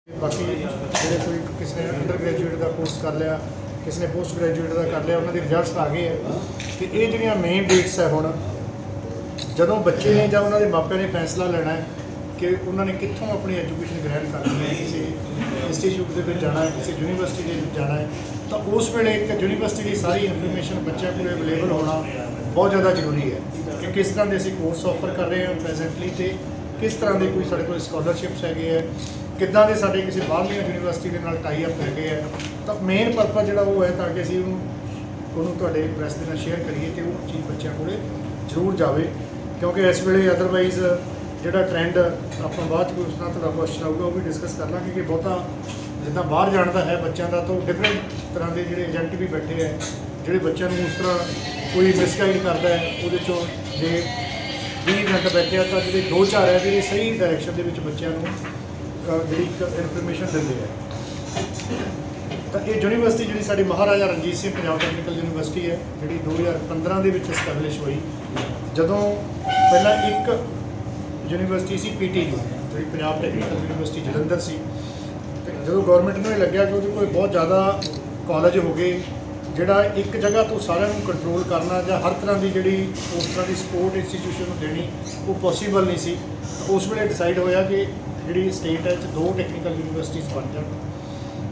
बाकी ਜਿਹੜੇ ਕੋਈ ਕਿਸੇ ਨੇ ਅੰਡਰ ਗ੍ਰੈਜੂਏਟ ਦਾ ਕੋਰਸ ਕਰ ਲਿਆ, ਕਿਸੇ ਨੇ ਪੋਸਟ ਗ੍ਰੈਜੂਏਟ ਦਾ ਕਰ ਲਿਆ, ਉਹਨਾਂ ਦੇ ਰਿਜ਼ਲਟਸ ਆ ਗਏ ਹੈ ਕਿ ਇਹ ਜਿਹੜੀਆਂ ਮੇਨ ਡੇਟਸ ਹੈ ਹੁਣ ਜਦੋਂ ਬੱਚੇ ਨੇ ਜਾਂ ਉਹਨਾਂ ਦੇ ਮਾਪਿਆਂ ਨੇ ਫੈਸਲਾ ਲੈਣਾ ਹੈ ਕਿ ਉਹਨਾਂ ਨੇ ਕਿੱਥੋਂ ਆਪਣੀ ਐਜੂਕੇਸ਼ਨ ਗ੍ਰਹਿਣ ਕਰਨੀ ਹੈ, ਕਿਸੇ ਇੰਸਟੀਚਿਊਟ ਦੇ ਵਿੱਚ ਜਾਣਾ ਹੈ, ਕਿਸੇ ਯੂਨੀਵਰਸਿਟੀ ਦੇ ਵਿੱਚ ਜਾਣਾ ਹੈ, ਤਾਂ ਉਸ ਵੇਲੇ ਇੱਕ ਯੂਨੀਵਰਸਿਟੀ ਦੀ ਸਾਰੀ ਇਨਫੋਰਮੇਸ਼ਨ ਬੱਚਿਆਂ ਕੋਲ ਅਵੇਲੇਬਲ ਹੋਣਾ ਬਹੁਤ ਜ਼ਿਆਦਾ ਜ਼ਰੂਰੀ ਹੈ ਕਿ ਕਿਸ ਤਰ੍ਹਾਂ ਦੇ ਅਸੀਂ ਕੋਰਸ ਆਫਰ ਕਰ ਰਹੇ ਹਾਂ ਪ੍ਰੈਜ਼ੈਂਟਲੀ ਅਤੇ ਕਿਸ ਤਰ੍ਹਾਂ ਦੇ ਕੋਈ ਸਾਡੇ ਕੋਲ ਸਕਾਲਰਸ਼ਿਪਸ ਹੈਗੇ ਹੈ, ਕਿੱਦਾਂ ਦੇ ਸਾਡੇ ਕਿਸੇ ਬਾਹਰਲੀ ਯੂਨੀਵਰਸਿਟੀ ਦੇ ਨਾਲ ਟਾਈ ਅਪ ਹੈਗੇ ਹੈ। ਤਾਂ ਮੇਨ ਪਰਪਸ ਜਿਹੜਾ ਉਹ ਹੈ ਤਾਂ ਕਿ ਅਸੀਂ ਉਹਨੂੰ ਤੁਹਾਡੇ ਪ੍ਰੈਸ ਦੇ ਨਾਲ ਸ਼ੇਅਰ ਕਰੀਏ ਅਤੇ ਉਹ ਚੀਜ਼ ਬੱਚਿਆਂ ਕੋਲ ਜ਼ਰੂਰ ਜਾਵੇ, ਕਿਉਂਕਿ ਇਸ ਵੇਲੇ ਅਦਰਵਾਈਜ਼ ਜਿਹੜਾ ਟ੍ਰੈਂਡ ਆਪਾਂ ਬਾਅਦ 'ਚ ਕੋਈ ਉਸ ਤਰ੍ਹਾਂ ਤੁਹਾਡਾ ਕੁਐਸਚਨ ਆਊਗਾ ਉਹ ਵੀ ਡਿਸਕਸ ਕਰ ਲਾਂਗੇ ਕਿ ਬਹੁਤਾ ਜਿੱਦਾਂ ਬਾਹਰ ਜਾਣ ਦਾ ਹੈ ਬੱਚਿਆਂ ਦਾ ਤਾਂ ਡਿਫਰੈਂਟ ਤਰ੍ਹਾਂ ਦੇ ਜਿਹੜੇ ਏਜੰਟ ਵੀ ਬੈਠੇ ਹੈ ਜਿਹੜੇ ਬੱਚਿਆਂ ਨੂੰ ਉਸ ਤਰ੍ਹਾਂ ਕੋਈ ਮਿਸਗਾਈਡ ਕਰਦਾ ਹੈ। ਉਹਦੇ 'ਚੋਂ ਜੇ 20 ਏਜੰਟ ਬੈਠੇ ਆ ਤਾਂ ਜਿਹੜੇ 2-4 ਹੈ ਜਿਹੜੇ ਸਹੀ ਡਾਇਰੈਕਸ਼ਨ ਦੇ ਵਿੱਚ ਬੱਚਿਆਂ ਨੂੰ ਜਿਹੜੀ ਇੱਕ ਇਨਫੋਰਮੇਸ਼ਨ ਦਿੰਦੇ ਹੈ। ਤਾਂ ਇਹ ਯੂਨੀਵਰਸਿਟੀ ਜਿਹੜੀ ਸਾਡੀ ਮਹਾਰਾਜਾ ਰਣਜੀਤ ਸਿੰਘ ਪੰਜਾਬ ਟੈਕਨੀਕਲ ਯੂਨੀਵਰਸਿਟੀ ਹੈ ਜਿਹੜੀ 2015 ਦੇ ਵਿੱਚ ਐਸਟੈਬਲਿਸ਼ ਹੋਈ। ਜਦੋਂ ਪਹਿਲਾਂ ਇੱਕ ਯੂਨੀਵਰਸਿਟੀ ਸੀ PTU ਜਿਹੜੀ ਪੰਜਾਬ ਟੈਕਨੀਕਲ ਯੂਨੀਵਰਸਿਟੀ ਜਲੰਧਰ ਸੀ, ਅਤੇ ਜਦੋਂ ਗੌਰਮੈਂਟ ਨੂੰ ਇਹ ਲੱਗਿਆ ਕਿ ਉਹਦੇ ਕੋਲ ਬਹੁਤ ਜ਼ਿਆਦਾ ਕਾਲਜ ਹੋ ਗਏ ਜਿਹੜਾ ਇੱਕ ਜਗ੍ਹਾ ਤੋਂ ਸਾਰਿਆਂ ਨੂੰ ਕੰਟਰੋਲ ਕਰਨਾ ਜਾਂ ਹਰ ਤਰ੍ਹਾਂ ਦੀ ਜਿਹੜੀ ਉਸ ਤਰ੍ਹਾਂ ਦੀ ਸਪੋਰਟ ਇੰਸਟੀਟਿਊਸ਼ਨ ਨੂੰ ਦੇਣੀ ਉਹ ਪੋਸੀਬਲ ਨਹੀਂ ਸੀ। ਉਸ ਵੇਲੇ ਡਿਸਾਈਡ ਹੋਇਆ ਕਿ ਜਿਹੜੀ ਸਟੇਟ ਹੈ 'ਚ 2 ਟੈਕਨੀਕਲ ਯੂਨੀਵਰਸਿਟੀਜ਼ ਬਣ ਜਾਣ।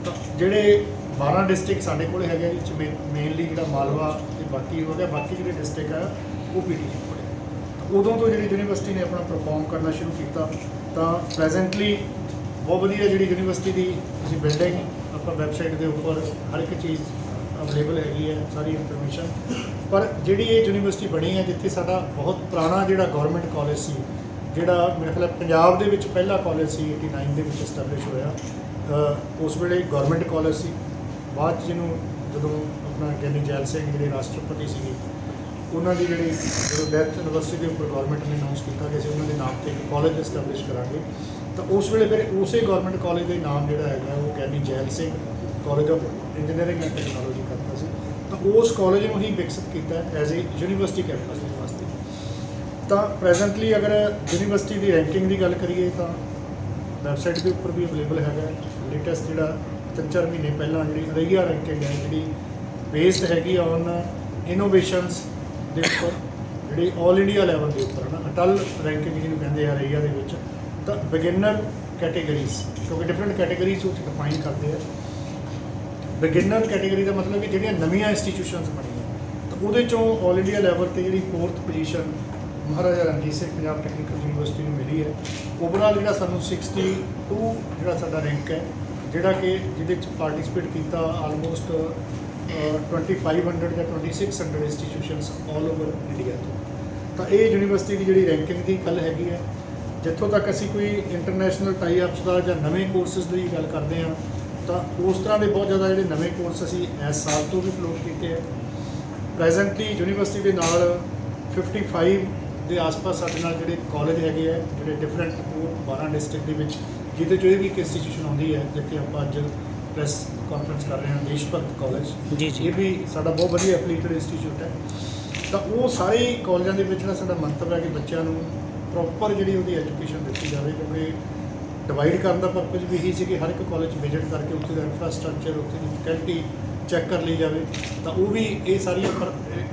ਤਾਂ ਜਿਹੜੇ 12 ਡਿਸਟ੍ਰਿਕਟ ਸਾਡੇ ਕੋਲ ਹੈਗੇ ਇਹ 'ਚ ਮੇਨਲੀ ਜਿਹੜਾ ਮਾਲਵਾ ਅਤੇ ਬਾਕੀ ਹੋ ਗਿਆ, ਬਾਕੀ ਜਿਹੜੇ ਡਿਸਟ੍ਰਿਕਟ ਹੈ ਉਹ PTU ਕੋਲ ਹੈ। ਉਦੋਂ ਤੋਂ ਜਿਹੜੀ ਯੂਨੀਵਰਸਿਟੀ ਨੇ ਆਪਣਾ ਪਰਫਾਰਮ ਕਰਨਾ ਸ਼ੁਰੂ ਕੀਤਾ। ਤਾਂ ਪ੍ਰੈਜ਼ੈਂਟਲੀ ਬਹੁਤ ਵਧੀਆ ਜਿਹੜੀ ਯੂਨੀਵਰਸਿਟੀ ਦੀ ਤੁਸੀਂ ਬਿਲਡਿੰਗ ਆਪਾਂ ਵੈਬਸਾਈਟ ਦੇ ਉੱਪਰ ਹਰ ਇੱਕ ਚੀਜ਼ ਅਵੇਲੇਬਲ ਹੈਗੀ ਹੈ, ਸਾਰੀ ਇਨਫੋਰਮੇਸ਼ਨ। ਪਰ ਜਿਹੜੀ ਇਹ ਯੂਨੀਵਰਸਿਟੀ ਬਣੀ ਹੈ ਜਿੱਥੇ ਸਾਡਾ ਬਹੁਤ ਪੁਰਾਣਾ ਜਿਹੜਾ ਗੌਰਮੈਂਟ ਕਾਲਜ ਸੀ, ਜਿਹੜਾ ਮੇਰੇ ਖਿਆਲ ਪੰਜਾਬ ਦੇ ਵਿੱਚ ਪਹਿਲਾ ਕਾਲਜ ਸੀ 89 ਦੇ ਵਿੱਚ ਐਸਟੈਬਲਿਸ਼ ਹੋਇਆ, ਉਸ ਵੇਲੇ ਗੌਰਮੈਂਟ ਕਾਲਜ ਸੀ। ਬਾਅਦ 'ਚ ਜਿਹਨੂੰ ਜਦੋਂ ਆਪਣਾ ਗਿਆਨੀ ਜੈਲ ਸਿੰਘ ਜਿਹੜੇ ਰਾਸ਼ਟਰਪਤੀ ਸੀਗੇ ਉਹਨਾਂ ਦੀ ਜਿਹੜੀ ਜਦੋਂ ਡੈਥ ਯੂਨੀਵਰਸਿਟੀ ਦੇ ਉੱਪਰ ਗੌਰਮੈਂਟ ਨੇ ਅਨਾਊਂਸ ਕੀਤਾ ਕਿ ਅਸੀਂ ਉਹਨਾਂ ਦੇ ਨਾਮ 'ਤੇ ਇੱਕ ਕਾਲਜ ਐਸਟੈਬਲਿਸ਼ ਕਰਾਂਗੇ। ਤਾਂ ਉਸ ਵੇਲੇ ਫਿਰ ਉਸੇ ਗੌਰਮੈਂਟ ਕਾਲਜ ਦੇ ਨਾਮ ਜਿਹੜਾ ਹੈਗਾ ਉਹ Giani Zail Singh college of engineering and technology ਕਰਤਾ ਸੀ। ਤਾਂ ਉਸ ਕਾਲਜ ਨੂੰ ਹੀ ਵਿਕਸਿਤ ਕੀਤਾ ਐਜ਼ ਏ ਯੂਨੀਵਰਸਿਟੀ ਕੈਂਪਸ ਦੇ ਵਾਸਤੇ। ਤਾਂ ਪ੍ਰੈਜ਼ੈਂਟਲੀ ਅਗਰ ਯੂਨੀਵਰਸਿਟੀ ਦੀ ਰੈਂਕਿੰਗ ਦੀ ਗੱਲ ਕਰੀਏ ਤਾਂ ਵੈਬਸਾਈਟ ਦੇ ਉੱਪਰ ਵੀ ਅਵੇਲੇਬਲ ਹੈਗਾ। ਲੇਟੈਸਟ ਜਿਹੜਾ 3-4 ਮਹੀਨੇ ਪਹਿਲਾਂ ਜਿਹੜੀ ਅਰਈਆ ਰੈਂਕਿੰਗ ਹੈ ਜਿਹੜੀ ਬੇਸਡ ਹੈਗੀ ਔਨ ਇਨੋਵੇਸ਼ਨਸ ਦੇ ਉੱਪਰ, ਜਿਹੜੀ ਆਲ ਇੰਡੀਆ ਲੈਵਲ ਦੇ ਉੱਪਰ ਨਾ ਅਟਲ ਰੈਂਕਿੰਗ ਜਿਹਨੂੰ ਕਹਿੰਦੇ ਆ ਅਰਈਆ ਦੇ ਵਿੱਚ। ਤਾਂ ਬਿਗਿਨਰ ਕੈਟੇਗਰੀਜ਼ ਕਿਉਂਕਿ ਡਿਫਰੈਂਟ ਕੈਟੇਗਰੀਜ਼ ਉਹ ਡਿਫਾਈਨ ਕਰਦੇ ਆ। ਬਿਗਿਨਰ ਕੈਟੇਗਰੀ ਦਾ ਮਤਲਬ ਕਿ ਜਿਹੜੀਆਂ ਨਵੀਆਂ ਇੰਸਟੀਟਿਊਸ਼ਨਸ ਬਣੀਆਂ ਤਾਂ ਉਹਦੇ 'ਚੋਂ ਆਲ ਇੰਡੀਆ ਲੈਵਲ 'ਤੇ ਜਿਹੜੀ 4th position Maharaja Ranjit Singh Punjab technical university ਨੂੰ ਮਿਲੀ ਹੈ। ਓਵਰਆਲ ਜਿਹੜਾ ਸਾਨੂੰ 62 ਜਿਹੜਾ ਸਾਡਾ ਰੈਂਕ ਹੈ, ਜਿਹੜਾ ਕਿ ਜਿਹਦੇ 'ਚ ਪਾਰਟੀਸਪੇਟ ਕੀਤਾ ਆਲਮੋਸਟ 2500 ਜਾਂ 2600 ਇੰਸਟੀਟਿਊਸ਼ਨਸ ਆਲ ਓਵਰ ਇੰਡੀਆ ਤੋਂ। ਤਾਂ ਇਹ ਯੂਨੀਵਰਸਿਟੀ ਦੀ ਜਿਹੜੀ ਰੈਂਕਿੰਗ ਦੀ ਗੱਲ ਹੈਗੀ ਹੈ। ਜਿੱਥੋਂ ਤੱਕ ਅਸੀਂ ਕੋਈ ਇੰਟਰਨੈਸ਼ਨਲ ਟਾਈ ਅਪਸ ਦਾ ਜਾਂ ਨਵੇਂ ਕੋਰਸਿਸ ਦੀ ਗੱਲ ਕਰਦੇ ਹਾਂ ਤਾਂ ਉਸ ਤਰ੍ਹਾਂ ਦੇ ਬਹੁਤ ਜ਼ਿਆਦਾ ਜਿਹੜੇ ਨਵੇਂ ਕੋਰਸ ਅਸੀਂ ਇਸ ਸਾਲ ਤੋਂ ਵੀ ਫਲੋਟ ਕੀਤੇ ਹੈ। ਪ੍ਰੈਜ਼ੈਂਟਲੀ ਯੂਨੀਵਰਸਿਟੀ ਦੇ ਨਾਲ 55 ਦੇ ਆਸ-ਪਾਸ ਸਾਡੇ ਨਾਲ ਜਿਹੜੇ ਕਾਲਜ ਹੈਗੇ ਹੈ ਜਿਹੜੇ ਡਿਫਰੈਂਟ 12 ਡਿਸਟ੍ਰਿਕਟ ਦੇ ਵਿੱਚ, ਜਿਹਦੇ 'ਚੋਂ ਇਹ ਵੀ ਇੱਕ ਇੰਸਟੀਟਿਊਸ਼ਨ ਆਉਂਦੀ ਹੈ ਜਿੱਥੇ ਆਪਾਂ ਅੱਜ ਪ੍ਰੈਸ ਕਾਨਫਰੰਸ ਕਰ ਰਹੇ ਹਾਂ, ਦੇਸ਼ ਭਗਤ ਕਾਲਜ। ਇਹ ਵੀ ਸਾਡਾ ਬਹੁਤ ਵਧੀਆ ਐਫੀਲੀਏਟਡ ਇੰਸਟੀਚਿਊਟ ਹੈ। ਤਾਂ ਉਹ ਸਾਰੇ ਕਾਲਜਾਂ ਦੇ ਵਿੱਚ ਜਿਹੜਾ ਸਾਡਾ ਮੰਤਵ ਹੈ ਕਿ ਬੱਚਿਆਂ ਨੂੰ ਪ੍ਰੋਪਰ ਜਿਹੜੀ ਉਹਦੀ ਐਜੂਕੇਸ਼ਨ ਦਿੱਤੀ ਜਾਵੇ, ਕਿਉਂਕਿ ਡਿਵਾਈਡ ਕਰਨ ਦਾ ਪਰਪਸ ਵੀ ਇਹੀ ਸੀ ਕਿ ਹਰ ਇੱਕ ਕਾਲਜ ਵਿਜ਼ਿਟ ਕਰਕੇ ਉੱਥੇ ਦਾ ਇਨਫਰਾਸਟ੍ਰਕਚਰ, ਉੱਥੇ ਦੀ ਫੈਕਲਟੀ ਚੈੱਕ ਕਰ ਲਈ ਜਾਵੇ। ਤਾਂ ਉਹ ਵੀ ਇਹ ਸਾਰੀਆਂ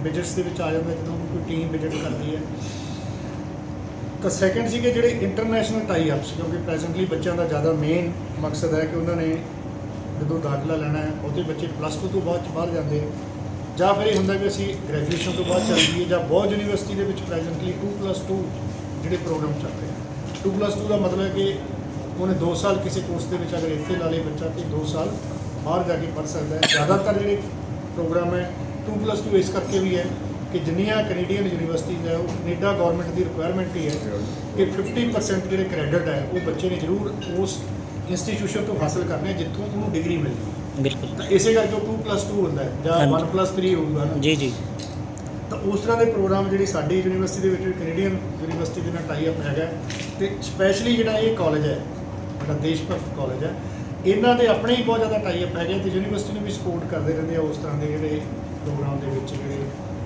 ਵਿਜ਼ਿਟਸ ਦੇ ਵਿੱਚ ਆ ਜਾਂਦਾ ਜਦੋਂ ਕੋਈ ਟੀਮ ਵਿਜ਼ਿਟ ਕਰਦੀ ਹੈ। ਤਾਂ ਸੈਕਿੰਡ ਸੀ ਕਿ ਜਿਹੜੇ ਇੰਟਰਨੈਸ਼ਨਲ ਟਾਈ ਅਪਸ, ਕਿਉਂਕਿ ਪ੍ਰੈਜ਼ੈਂਟਲੀ ਬੱਚਿਆਂ ਦਾ ਜ਼ਿਆਦਾ ਮੇਨ ਮਕਸਦ ਹੈ ਕਿ ਉਹਨਾਂ ਨੇ ਜਦੋਂ ਦਾਖਲਾ ਲੈਣਾ ਹੈ ਉਹਦੇ ਬੱਚੇ +2 ਤੋਂ ਬਾਅਦ 'ਚ ਬਾਹਰ ਜਾਂਦੇ ਆ, ਜਾਂ ਫਿਰ ਇਹ ਹੁੰਦਾ ਕਿ ਅਸੀਂ ਗ੍ਰੈਜੂਏਸ਼ਨ ਤੋਂ ਬਾਅਦ ਚੱਲ ਜਾਈਏ, ਜਾਂ ਬਹੁਤ ਯੂਨੀਵਰਸਿਟੀ ਦੇ ਵਿੱਚ ਪ੍ਰੈਜ਼ੈਂਟਲੀ 2+2 ਜਿਹੜੇ ਪ੍ਰੋਗਰਾਮ ਚੱਲ ਰਹੇ ਆ। 2+2 ਦਾ ਮਤਲਬ ਹੈ ਕਿ ਉਹਨੇ 2 ਸਾਲ ਕਿਸੇ ਕੋਰਸ ਦੇ ਵਿੱਚ ਅਗਰ ਇੱਥੇ ਲਾ ਲਏ ਬੱਚਾ ਤੇ 2 ਸਾਲ ਬਾਹਰ ਜਾ ਕੇ ਪੜ੍ਹ ਸਕਦਾ ਹੈ। ਜ਼ਿਆਦਾਤਰ ਜਿਹੜੇ ਪ੍ਰੋਗਰਾਮ ਹੈ 2+2 ਇਸ ਕਰਕੇ ਵੀ ਹੈ ਕਿ ਜਿੰਨੀਆਂ ਕੈਨੇਡੀਅਨ ਯੂਨੀਵਰਸਿਟੀਜ਼ ਹੈ ਉਹ ਕੈਨੇਡਾ ਗੌਰਮੈਂਟ ਦੀ ਰਿਕੁਆਇਰਮੈਂਟ ਹੀ ਹੈ ਕਿ 50% ਜਿਹੜੇ ਕ੍ਰੈਡਿਟ ਹੈ ਉਹ ਬੱਚੇ ਨੇ ਜ਼ਰੂਰ ਉਸ ਇੰਸਟੀਟਿਊਸ਼ਨ ਤੋਂ ਹਾਸਲ ਕਰਨੇ ਜਿੱਥੋਂ ਉਹਨੂੰ ਡਿਗਰੀ ਮਿਲਦੀ। ਬਿਲਕੁਲ। ਤਾਂ ਇਸੇ ਕਰਕੇ ਉਹ 2+2 ਹੁੰਦਾ ਹੈ ਜਾਂ 1+3 ਹੋਊਗਾ ਨਾ। ਜੀ ਜੀ। ਤਾਂ ਉਸ ਤਰ੍ਹਾਂ ਦੇ ਪ੍ਰੋਗਰਾਮ ਜਿਹੜੀ ਸਾਡੀ ਯੂਨੀਵਰਸਿਟੀ ਦੇ ਵਿੱਚ ਕੈਨੇਡੀਅਨ ਯੂਨੀਵਰਸਿਟੀ ਦੇ ਨਾਲ ਟਾਈ ਅਪ ਹੈਗਾ। ਅਤੇ ਸਪੈਸ਼ਲੀ ਜਿਹੜਾ ਇਹ ਕਾਲਜ ਹੈ ਸਾਡਾ ਦੇਸ਼ ਭਗਤ ਕਾਲਜ ਹੈ, ਇਹਨਾਂ ਦੇ ਆਪਣੇ ਹੀ ਬਹੁਤ ਜ਼ਿਆਦਾ ਟਾਈ ਅਪ ਹੈਗੇ ਅਤੇ ਯੂਨੀਵਰਸਿਟੀ ਨੂੰ ਵੀ ਸਪੋਰਟ ਕਰਦੇ ਰਹਿੰਦੇ ਆ ਉਸ ਤਰ੍ਹਾਂ ਦੇ ਜਿਹੜੇ ਪ੍ਰੋਗਰਾਮ ਦੇ ਵਿੱਚ ਜਿਹੜੇ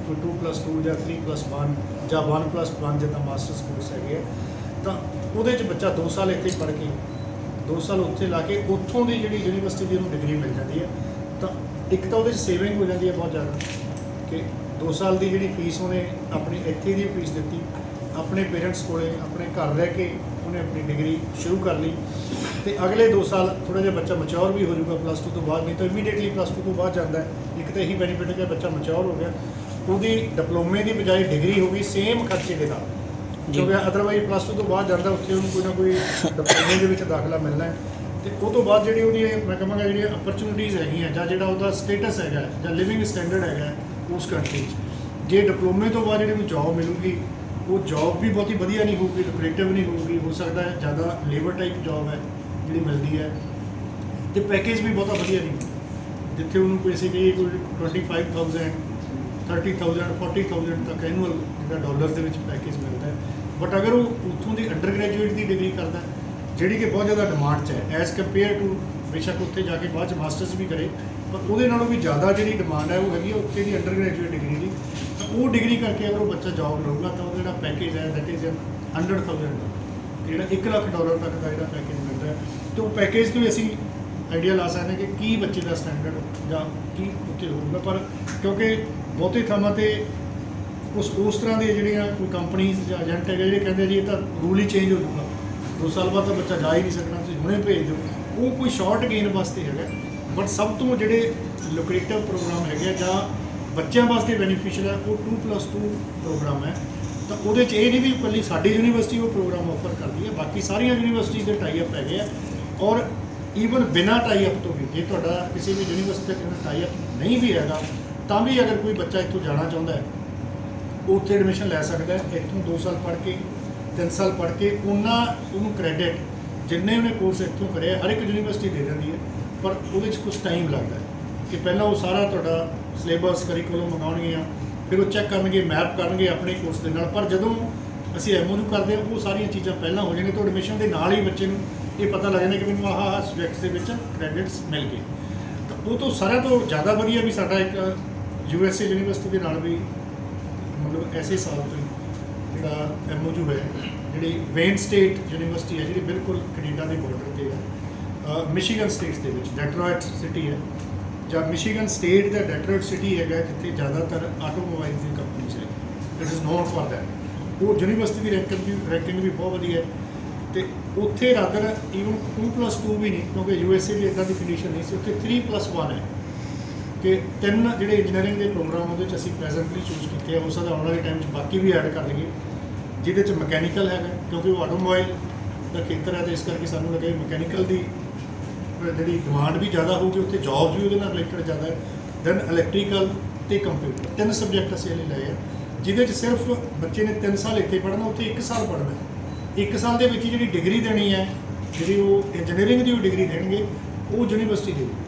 ਕੋਈ 2+2 ਜਾਂ 3+1 ਜਾਂ 1+1 ਜਿੱਦਾਂ ਮਾਸਟਰਸ ਕੋਰਸ ਹੈਗੇ ਆ। ਤਾਂ ਉਹਦੇ 'ਚ ਬੱਚਾ 2 ਸਾਲ ਇੱਥੇ ਪੜ੍ਹ ਕੇ 2 ਸਾਲ ਉੱਥੇ ਲਾ ਕੇ ਉੱਥੋਂ ਦੀ ਜਿਹੜੀ ਯੂਨੀਵਰਸਿਟੀ ਦੀ ਉਹਨੂੰ ਡਿਗਰੀ ਮਿਲ ਜਾਂਦੀ ਹੈ। ਤਾਂ ਇੱਕ ਤਾਂ ਉਹਦੇ 'ਚ ਸੇਵਿੰਗ ਹੋ ਜਾਂਦੀ ਹੈ ਬਹੁਤ ਜ਼ਿਆਦਾ ਕਿ 2 ਸਾਲ ਦੀ ਜਿਹੜੀ ਫੀਸ ਉਹਨੇ ਆਪਣੀ ਇੱਥੇ ਦੀ ਫੀਸ ਦਿੱਤੀ, ਆਪਣੇ ਪੇਰੈਂਟਸ ਕੋਲੇ ਆਪਣੇ ਘਰ ਰਹਿ ਕੇ ਉਹਨੇ ਆਪਣੀ ਡਿਗਰੀ ਸ਼ੁਰੂ ਕਰ ਲਈ, ਤੇ ਅਗਲੇ 2 ਸਾਲ ਥੋੜ੍ਹਾ ਜਿਹਾ ਬੱਚਾ ਮੈਚਿਓਰ ਵੀ ਹੋ ਜਾਊਗਾ +2 ਤੋਂ ਬਾਅਦ, ਨਹੀਂ ਤਾਂ ਇਮੀਡੀਏਟਲੀ +2 ਤੋਂ ਬਾਅਦ ਜਾਂਦਾ ਹੈ। ਇੱਕ ਤਾਂ ਇਹੀ ਬੈਨੀਫਿਟ ਹੈ ਕਿ ਬੱਚਾ ਮੈਚਿਓਰ ਹੋ ਗਿਆ, ਉਹਦੀ ਡਿਪਲੋਮੇ ਦੀ ਬਜਾਏ ਡਿਗਰੀ ਹੋ ਗਈ ਸੇਮ ਖਰਚੇ ਦੇ ਨਾਲ, ਕਿਉਂਕਿ ਅਦਰਵਾਈਜ਼ +2 ਤੋਂ ਬਾਅਦ ਜਾਂਦਾ ਉੱਥੇ ਉਹਨੂੰ ਕੋਈ ਨਾ ਕੋਈ ਡਿਪਲੋਮੇ ਦੇ ਵਿੱਚ ਦਾਖਲਾ ਮਿਲਣਾ ਹੈ, ਤੇ ਉਹ ਤੋਂ ਬਾਅਦ ਜਿਹੜੀ ਉਹਦੀ ਮੈਂ ਕਹਾਂਗਾ ਜਿਹੜੀਆਂ ਅਪਰਚੁਨਿਟੀਜ਼ ਹੈਗੀਆਂ ਜਾਂ ਜਿਹੜਾ ਉਹਦਾ ਸਟੇਟਸ ਹੈਗਾ ਜਾਂ ਲਿਵਿੰਗ ਸਟੈਂਡਰਡ ਹੈਗਾ ਉਸ ਕੰਟਰੀ 'ਚ, ਜੇ ਡਿਪਲੋਮੇ ਤੋਂ ਬਾਅਦ ਜਿਹੜੀ ਉਹਨੂੰ ਜੋਬ ਮਿਲੂਗੀ ਉਹ ਜੋਬ ਵੀ ਬਹੁਤੀ ਵਧੀਆ ਨਹੀਂ ਹੋਊਗੀ, ਲੁਕਰੇਟਿਵ ਨਹੀਂ ਹੋਊਗੀ, ਹੋ ਸਕਦਾ ਹੈ ਜ਼ਿਆਦਾ ਲੇਬਰ ਟਾਈਪ ਜੋਬ ਹੈ ਜਿਹੜੀ ਮਿਲਦੀ ਹੈ, ਤੇ ਪੈਕੇਜ ਵੀ ਬਹੁਤਾ ਵਧੀਆ ਨਹੀਂ, ਜਿੱਥੇ ਉਹਨੂੰ ਕਿਸੇ ਕਹੀਏ ਕੋਈ 25,000 30,000 40,000 ਤੱਕ ਐਨੂਅਲ ਜਿਹੜਾ ਡਾਲਰ ਦੇ ਵਿੱਚ ਪੈਕੇਜ ਮਿਲਦਾ ਹੈ। ਬਟ ਅਗਰ ਉਹ ਉੱਥੋਂ ਦੀ ਅੰਡਰ ਗ੍ਰੈਜੂਏਟ ਦੀ ਡਿਗਰੀ ਕਰਦਾ ਜਿਹੜੀ ਕਿ ਬਹੁਤ ਜ਼ਿਆਦਾ ਡਿਮਾਂਡ 'ਚ ਹੈ ਐਜ਼ ਕੰਪੇਅਰ ਟੂ, ਬੇਸ਼ੱਕ ਉੱਥੇ ਜਾ ਕੇ ਬਾਅਦ 'ਚ ਮਾਸਟਰਸ ਵੀ ਕਰੇ, ਪਰ ਉਹਦੇ ਨਾਲੋਂ ਵੀ ਜ਼ਿਆਦਾ ਜਿਹੜੀ ਡਿਮਾਂਡ ਹੈ ਉਹ ਹੈਗੀ ਹੈ ਉੱਥੇ ਦੀ ਅੰਡਰ ਗ੍ਰੈਜੂਏਟ ਡਿਗਰੀ ਦੀ। ਤਾਂ ਉਹ ਡਿਗਰੀ ਕਰਕੇ ਅਗਰ ਉਹ ਬੱਚਾ ਜੋਬ ਲਊਗਾ ਤਾਂ ਉਹਦਾ ਜਿਹੜਾ ਪੈਕੇਜ ਹੈ ਦੈਟ ਇਜ਼ $100,000, ਜਿਹੜਾ $1 ਲੱਖ ਤੱਕ ਦਾ ਜਿਹੜਾ ਪੈਕੇਜ ਮਿਲਦਾ ਹੈ। ਅਤੇ ਉਹ ਪੈਕੇਜ ਤੋਂ ਵੀ ਅਸੀਂ ਆਈਡੀਆ ਲਾ ਸਕਦੇ ਹਾਂ ਕਿ ਕੀ ਬੱਚੇ ਦਾ ਸਟੈਂਡਰਡ ਜਾਂ ਕੀ ਉੱਥੇ ਹੋਊਗਾ, ਪਰ ਕਿਉਂਕਿ ਬਹੁਤੇ ਥਾਵਾਂ 'ਤੇ ਉਸ ਤਰ੍ਹਾਂ ਦੀਆਂ ਜਿਹੜੀਆਂ ਕੋਈ ਕੰਪਨੀਜ਼ ਜਾਂ ਏਜੰਟ ਹੈਗੇ ਜਿਹੜੇ ਕਹਿੰਦੇ ਜੀ ਇਹ ਤਾਂ ਰੂਲ ਹੀ ਚੇਂਜ ਹੋ ਜਾਊਗਾ, 2 ਸਾਲ ਬਾਅਦ ਤਾਂ ਬੱਚਾ ਜਾ ਹੀ ਨਹੀਂ ਸਕਣਾ, ਤੁਸੀਂ ਹੁਣੇ ਭੇਜ ਦਿਓ, ਉਹ ਕੋਈ ਸ਼ਾਰਟ ਗੇਨ ਵਾਸਤੇ ਹੈਗਾ। ਬਟ ਸਭ ਤੋਂ ਜਿਹੜੇ ਲੁਕਰੇਟਿਵ ਪ੍ਰੋਗਰਾਮ ਹੈਗੇ ਜਾਂ ਬੱਚਿਆਂ ਵਾਸਤੇ ਬੈਨੀਫੀਸ਼ੀਅਲ ਹੈ ਉਹ 2+2 ਪ੍ਰੋਗਰਾਮ ਹੈ। ਤਾਂ ਉਹਦੇ 'ਚ ਇਹ ਨਹੀਂ ਵੀ ਇਕੱਲੀ ਸਾਡੀ ਯੂਨੀਵਰਸਿਟੀ ਉਹ ਪ੍ਰੋਗਰਾਮ ਆਫਰ ਕਰਦੀ ਹੈ, ਬਾਕੀ ਸਾਰੀਆਂ ਯੂਨੀਵਰਸਿਟੀਜ਼ ਦੇ ਟਾਈ ਅਪ ਹੈਗੇ ਆ, ਔਰ ਈਵਨ ਬਿਨਾਂ ਟਾਈ ਅਪ ਤੋਂ ਵੀ ਜੇ ਤੁਹਾਡਾ ਕਿਸੇ ਵੀ ਯੂਨੀਵਰਸਿਟੀ ਦਾ ਟਾਈ ਅਪ ਨਹੀਂ ਵੀ ਹੈਗਾ ਤਾਂ ਵੀ ਅਗਰ ਕੋਈ ਬੱਚਾ ਇੱਥੋਂ ਜਾਣਾ ਚਾਹੁੰਦਾ ਹੈ ਉਹ ਉੱਥੇ ਐਡਮਿਸ਼ਨ ਲੈ ਸਕਦਾ ਹੈ। ਇੱਥੋਂ 2 ਸਾਲ ਪੜ੍ਹ ਕੇ 3 ਸਾਲ ਪੜ੍ਹ ਕੇ ਉਹਨੂੰ ਕ੍ਰੈਡਿਟ ਜਿੰਨੇ ਉਹਨੇ ਕੋਰਸ ਇੱਥੋਂ ਕਰਿਆ ਹਰ ਇੱਕ ਯੂਨੀਵਰਸਿਟੀ ਦੇ ਦਿੰਦੀ ਹੈ, ਪਰ ਉਹਦੇ 'ਚ ਕੁਝ ਟਾਈਮ ਲੱਗਦਾ ਹੈ ਕਿ ਪਹਿਲਾਂ ਉਹ ਸਾਰਾ ਤੁਹਾਡਾ ਸਿਲੇਬਸ ਕਰਿਕੂਲਮ ਮੰਗਾਉਣਗੀਆਂ, ਫਿਰ ਉਹ ਚੈੱਕ ਕਰਨਗੇ, ਮੈਪ ਕਰਨਗੇ ਆਪਣੇ ਕੋਰਸ ਦੇ ਨਾਲ। ਪਰ ਜਦੋਂ ਅਸੀਂ MOU ਕਰਦੇ ਹਾਂ ਉਹ ਸਾਰੀਆਂ ਚੀਜ਼ਾਂ ਪਹਿਲਾਂ ਹੋ ਜਾਣਗੀਆਂ, ਤਾਂ ਐਡਮਿਸ਼ਨ ਦੇ ਨਾਲ ਹੀ ਬੱਚੇ ਨੂੰ ਇਹ ਪਤਾ ਲੱਗ ਜਾਂਦਾ ਕਿ ਮੈਨੂੰ ਆਹ ਸਬਜੈਕਟਸ ਦੇ ਵਿੱਚ ਕ੍ਰੈਡਿਟਸ ਮਿਲ ਗਏ। ਤਾਂ ਉਹ ਤੋਂ ਸਾਰਿਆਂ ਤੋਂ ਜ਼ਿਆਦਾ ਵਧੀਆ ਵੀ ਸਾਡਾ ਇੱਕ USA ਯੂਨੀਵਰਸਿਟੀ ਦੇ ਨਾਲ ਵੀ ਮਤਲਬ ਐਸੇ ਸਾਲ ਤੋਂ ਜਿਹੜਾ MOU ਹੈ, ਜਿਹੜੀ ਵੇਨ ਸਟੇਟ ਯੂਨੀਵਰਸਿਟੀ ਹੈ ਜਿਹੜੀ ਬਿਲਕੁਲ ਕੈਨੇਡਾ ਦੇ ਬਾਰਡਰ 'ਤੇ ਹੈ, ਮਿਸ਼ੀਗਨ ਸਟੇਟਸ ਦੇ ਵਿੱਚ ਡੈਟਰੋਇਟ ਸਿਟੀ ਹੈ, ਜਾਂ ਮਿਸ਼ੀਗਨ ਸਟੇਟ ਦਾ ਡੈਟਰੋਇਟ ਸਿਟੀ ਹੈਗਾ ਜਿੱਥੇ ਜ਼ਿਆਦਾਤਰ ਆਟੋਮੋਬਾਈਲ ਦੀ ਕੰਪਨੀਜ਼ ਹੈ, it is non for that. ਉਹ ਯੂਨੀਵਰਸਿਟੀ ਦੀ ਰੈਂਕਿੰਗ ਵੀ ਬਹੁਤ ਵਧੀਆ ਹੈ, ਅਤੇ ਉੱਥੇ ਰਾਦਰ ਈਵਨ 2+2 ਵੀ ਨਹੀਂ, ਕਿਉਂਕਿ USA ਦੀ ਇੱਦਾਂ ਦੀ ਕੰਡੀਸ਼ਨ ਨਹੀਂ ਸੀ, ਉੱਥੇ 3+1 ਹੈ ਕਿ 3 ਜਿਹੜੇ ਇੰਜੀਨੀਅਰਿੰਗ ਦੇ ਪ੍ਰੋਗਰਾਮ ਉਹਦੇ 'ਚ ਅਸੀਂ ਪ੍ਰੈਜ਼ੈਂਟਲੀ ਚੂਜ਼ ਕੀਤੇ ਆ। ਹੋ ਸਕਦਾ ਆਉਣ ਵਾਲੇ ਟਾਈਮ 'ਚ ਬਾਕੀ ਵੀ ਐਡ ਕਰ ਲਈਏ, ਜਿਹਦੇ 'ਚ ਮਕੈਨੀਕਲ ਹੈਗਾ ਕਿਉਂਕਿ ਉਹ ਆਟੋਮੋਬਾਈਲ ਦਾ ਖੇਤਰ ਹੈ, ਅਤੇ ਇਸ ਕਰਕੇ ਸਾਨੂੰ ਲੱਗੇ ਮਕੈਨੀਕਲ ਦੀ ਜਿਹੜੀ ਡਿਮਾਂਡ ਵੀ ਜ਼ਿਆਦਾ ਹੋਊਗੀ, ਉੱਥੇ ਜੋਬਸ ਵੀ ਉਹਦੇ ਨਾਲ ਰਿਲੇਟਡ ਜ਼ਿਆਦਾ ਹੈ। ਦੈਨ ਇਲੈਕਟ੍ਰੀਕਲ ਅਤੇ ਕੰਪਿਊਟਰ 3 ਸਬਜੈਕਟ ਅਸੀਂ ਹਲੇ ਲਏ ਆ, ਜਿਹਦੇ 'ਚ ਸਿਰਫ ਬੱਚੇ ਨੇ 3 ਸਾਲ ਇੱਥੇ ਪੜ੍ਹਨਾ, ਉੱਥੇ 1 ਸਾਲ ਪੜ੍ਹਨਾ। 1 ਸਾਲ ਦੇ ਵਿੱਚ ਹੀ ਜਿਹੜੀ ਡਿਗਰੀ ਦੇਣੀ ਹੈ, ਜਿਹੜੀ ਉਹ ਇੰਜੀਨੀਅਰਿੰਗ ਦੀ ਉਹ ਡਿਗਰੀ ਦੇਣਗੇ ਉਹ ਯੂਨੀਵਰਸਿਟੀ ਦੇਊਗੀ।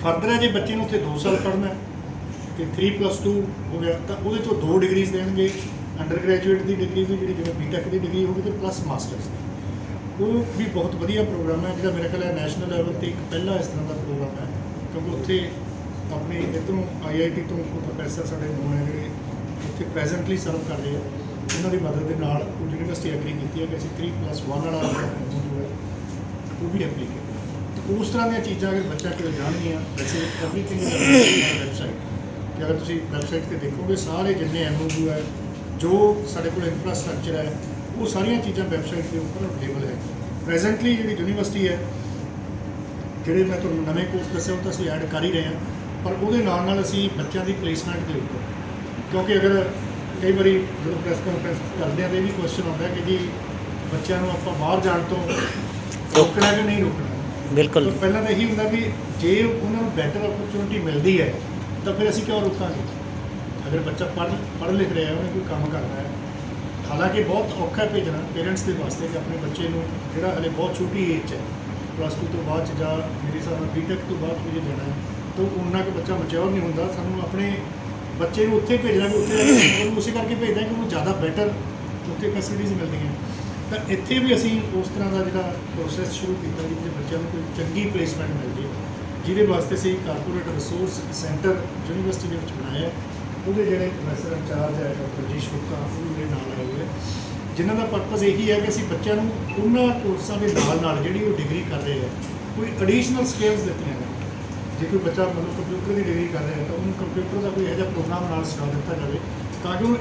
ਫਰਦਰ ਹੈ ਜੇ ਬੱਚੇ ਨੂੰ ਉੱਥੇ 2 ਸਾਲ ਪੜ੍ਹਨਾ ਅਤੇ 3+2 ਹੋ ਗਿਆ ਤਾਂ ਉਹਦੇ 'ਚੋਂ 2 ਡਿਗਰੀਜ਼ ਦੇਣਗੇ, ਅੰਡਰ ਗ੍ਰੈਜੂਏਟ ਦੀ ਡਿਗਰੀ ਵੀ ਜਿਹੜੀ ਜਿਵੇਂ B.Tech ਦੀ ਡਿਗਰੀ ਹੋਊਗੀ ਅਤੇ ਪਲੱਸ ਮਾਸਟਰਸ ਦੀ। ਉਹ ਵੀ ਬਹੁਤ ਵਧੀਆ ਪ੍ਰੋਗਰਾਮ ਹੈ ਜਿਹੜਾ ਮੇਰੇ ਖਿਆਲ ਹੈ ਨੈਸ਼ਨਲ ਲੈਵਲ 'ਤੇ ਇੱਕ ਪਹਿਲਾ ਇਸ ਤਰ੍ਹਾਂ ਦਾ ਪ੍ਰੋਗਰਾਮ ਹੈ, ਕਿਉਂਕਿ ਉੱਥੇ ਆਪਣੇ ਇੱਧਰੋਂ IIT ਤੋਂ ਕੋਈ ਪ੍ਰੋਫੈਸਰ ਸਾਡੇ ਹੋਣ ਹੈ ਜਿਹੜੇ ਉੱਥੇ ਪ੍ਰੈਜ਼ੈਂਟਲੀ ਸਰਵ ਕਰ ਰਹੇ ਆ, ਉਹਨਾਂ ਦੀ ਮਦਦ ਦੇ ਨਾਲ ਉਹ ਯੂਨੀਵਰਸਿਟੀ ਐਗਰੀ ਕੀਤੀ ਹੈ ਕਿ ਅਸੀਂ 3+1 ਵਾਲਾ ਜੋ ਹੈ ਉਹ ਵੀ ਐਪਲੀਕੇਬਲ। ਤਾਂ ਉਸ ਤਰ੍ਹਾਂ ਦੀਆਂ ਚੀਜ਼ਾਂ ਅਗਰ ਬੱਚਾ ਕੋਲ ਜਾਣਗੀਆਂ, ਵੈਸੇ ਐਵਰੀਥਿੰਗ ਵੈਬਸਾਈਟ, ਕਿ ਅਗਰ ਤੁਸੀਂ ਵੈਬਸਾਈਟ 'ਤੇ ਦੇਖੋਗੇ ਸਾਰੇ ਜਿੰਨੇ MOU ਹੈ, ਜੋ ਸਾਡੇ ਕੋਲ ਇਨਫਰਾਸਟਰਕਚਰ ਹੈ, ਉਹ ਸਾਰੀਆਂ ਚੀਜ਼ਾਂ ਵੈਬਸਾਈਟ ਦੇ ਉੱਪਰ ਅਵੇਲੇਬਲ ਹੈ। ਪ੍ਰੈਜ਼ੈਂਟਲੀ ਜਿਹੜੀ ਯੂਨੀਵਰਸਿਟੀ ਹੈ, ਜਿਹੜੇ ਮੈਂ ਤੁਹਾਨੂੰ ਨਵੇਂ ਕੋਰਸ ਦੱਸੇ ਉਹ ਤਾਂ ਅਸੀਂ ਐਡ ਕਰ ਹੀ ਰਹੇ ਹਾਂ, ਪਰ ਉਹਦੇ ਨਾਲ ਨਾਲ ਅਸੀਂ ਬੱਚਿਆਂ ਦੀ ਪਲੇਸਮੈਂਟ ਦੇ ਉੱਪਰ, ਕਿਉਂਕਿ ਅਗਰ ਕਈ ਵਾਰੀ ਜਦੋਂ ਪ੍ਰੈਸ ਕਾਨਫਰੰਸ ਕਰਦੇ ਹਾਂ ਤਾਂ ਇਹ ਵੀ ਕੁਐਸਚਨ ਆਉਂਦਾ ਕਿ ਜੀ ਬੱਚਿਆਂ ਨੂੰ ਆਪਾਂ ਬਾਹਰ ਜਾਣ ਤੋਂ ਰੋਕਣਾ ਕਿ ਨਹੀਂ ਰੋਕਣਾ। ਬਿਲਕੁਲ, ਪਹਿਲਾਂ ਤਾਂ ਇਹੀ ਹੁੰਦਾ ਵੀ ਜੇ ਉਹਨਾਂ ਨੂੰ ਬੈਟਰ ਓਪਰਚੁਨਿਟੀ ਮਿਲਦੀ ਹੈ ਤਾਂ ਫਿਰ ਅਸੀਂ ਕਿਉਂ ਰੋਕਾਂਗੇ। ਅਗਰ ਬੱਚਾ ਪੜ੍ਹ ਲਿਖ ਰਿਹਾ ਉਹਨੇ ਕੋਈ ਕੰਮ ਕਰਨਾ ਹੈ, ਹਾਲਾਂਕਿ ਬਹੁਤ ਔਖਾ ਭੇਜਣਾ ਪੇਰੈਂਟਸ ਦੇ ਵਾਸਤੇ ਕਿ ਆਪਣੇ ਬੱਚੇ ਨੂੰ ਜਿਹੜਾ ਹਲੇ ਬਹੁਤ ਛੋਟੀ ਏਜ 'ਚ ਹੈ, +2 ਤੋਂ ਬਾਅਦ 'ਚ ਜਾਂ ਮੇਰੇ ਹਿਸਾਬ ਨਾਲ B.Tech ਤੋਂ ਬਾਅਦ ਵੀ ਜੇ ਜਾਣਾ ਹੈ ਤਾਂ ਉਨਾ ਕੁ ਬੱਚਾ ਮੈਚਿਓਰ ਨਹੀਂ ਹੁੰਦਾ। ਸਾਨੂੰ ਆਪਣੇ ਬੱਚੇ ਨੂੰ ਉੱਥੇ ਭੇਜਣਾ ਵੀ ਉੱਥੇ ਉਹਨੂੰ ਉਸੇ ਕਰਕੇ ਭੇਜਦਾ ਕਿ ਉਹਨੂੰ ਜ਼ਿਆਦਾ ਬੈਟਰ ਉੱਥੇ ਫੈਸਿਲਿਟੀਜ਼ ਮਿਲਦੀਆਂ। ਤਾਂ ਇੱਥੇ ਵੀ ਅਸੀਂ ਉਸ ਤਰ੍ਹਾਂ ਦਾ ਜਿਹੜਾ ਪ੍ਰੋਸੈਸ ਸ਼ੁਰੂ ਕੀਤਾ ਜਿਹਦੇ ਬੱਚਿਆਂ ਨੂੰ ਕੋਈ ਚੰਗੀ ਪਲੇਸਮੈਂਟ ਮਿਲ ਜੇ, ਜਿਹਦੇ ਵਾਸਤੇ ਅਸੀਂ ਕਾਰਪੋਰੇਟ ਰਿਸੋਰਸ ਸੈਂਟਰ ਯੂਨੀਵਰਸਿਟੀ ਦੇ ਵਿੱਚ ਬਣਾਇਆ। ਉਹਦੇ ਜਿਹੜੇ ਪ੍ਰੋਫੈਸਰ ਇੰਚਾਰਜ ਹੈ ਡਾਕਟਰ ਜੀ ਸ਼ੁਕਾ, ਉਹ ਮੇਰੇ ਨਾਲ ਆਏ ਹੋਏ ਜਿਨ੍ਹਾਂ ਦਾ ਪਰਪਸ ਇਹੀ ਹੈ ਕਿ ਅਸੀਂ ਬੱਚਿਆਂ ਨੂੰ ਉਹਨਾਂ ਕੋਰਸਾਂ ਦੇ ਨਾਲ ਜਿਹੜੀ ਉਹ ਡਿਗਰੀ ਕਰ ਰਹੇ ਹੈ ਕੋਈ ਐਡੀਸ਼ਨਲ ਸਕਿੱਲਸ ਦਿੱਤੀਆਂ ਜਾਣ। ਜੇ ਕੋਈ ਬੱਚਾ ਮਤਲਬ ਕੰਪਿਊਟਰ ਦੀ ਡਿਗਰੀ ਕਰ ਰਿਹਾ ਤਾਂ ਉਹਨੂੰ ਕੰਪਿਊਟਰ ਦਾ ਕੋਈ ਇਹੋ ਜਿਹਾ ਪ੍ਰੋਗਰਾਮ ਨਾਲ ਸਿਖਾ ਦਿੱਤਾ ਜਾਵੇ ਤਾਂ ਕਿ ਉਹਨੂੰ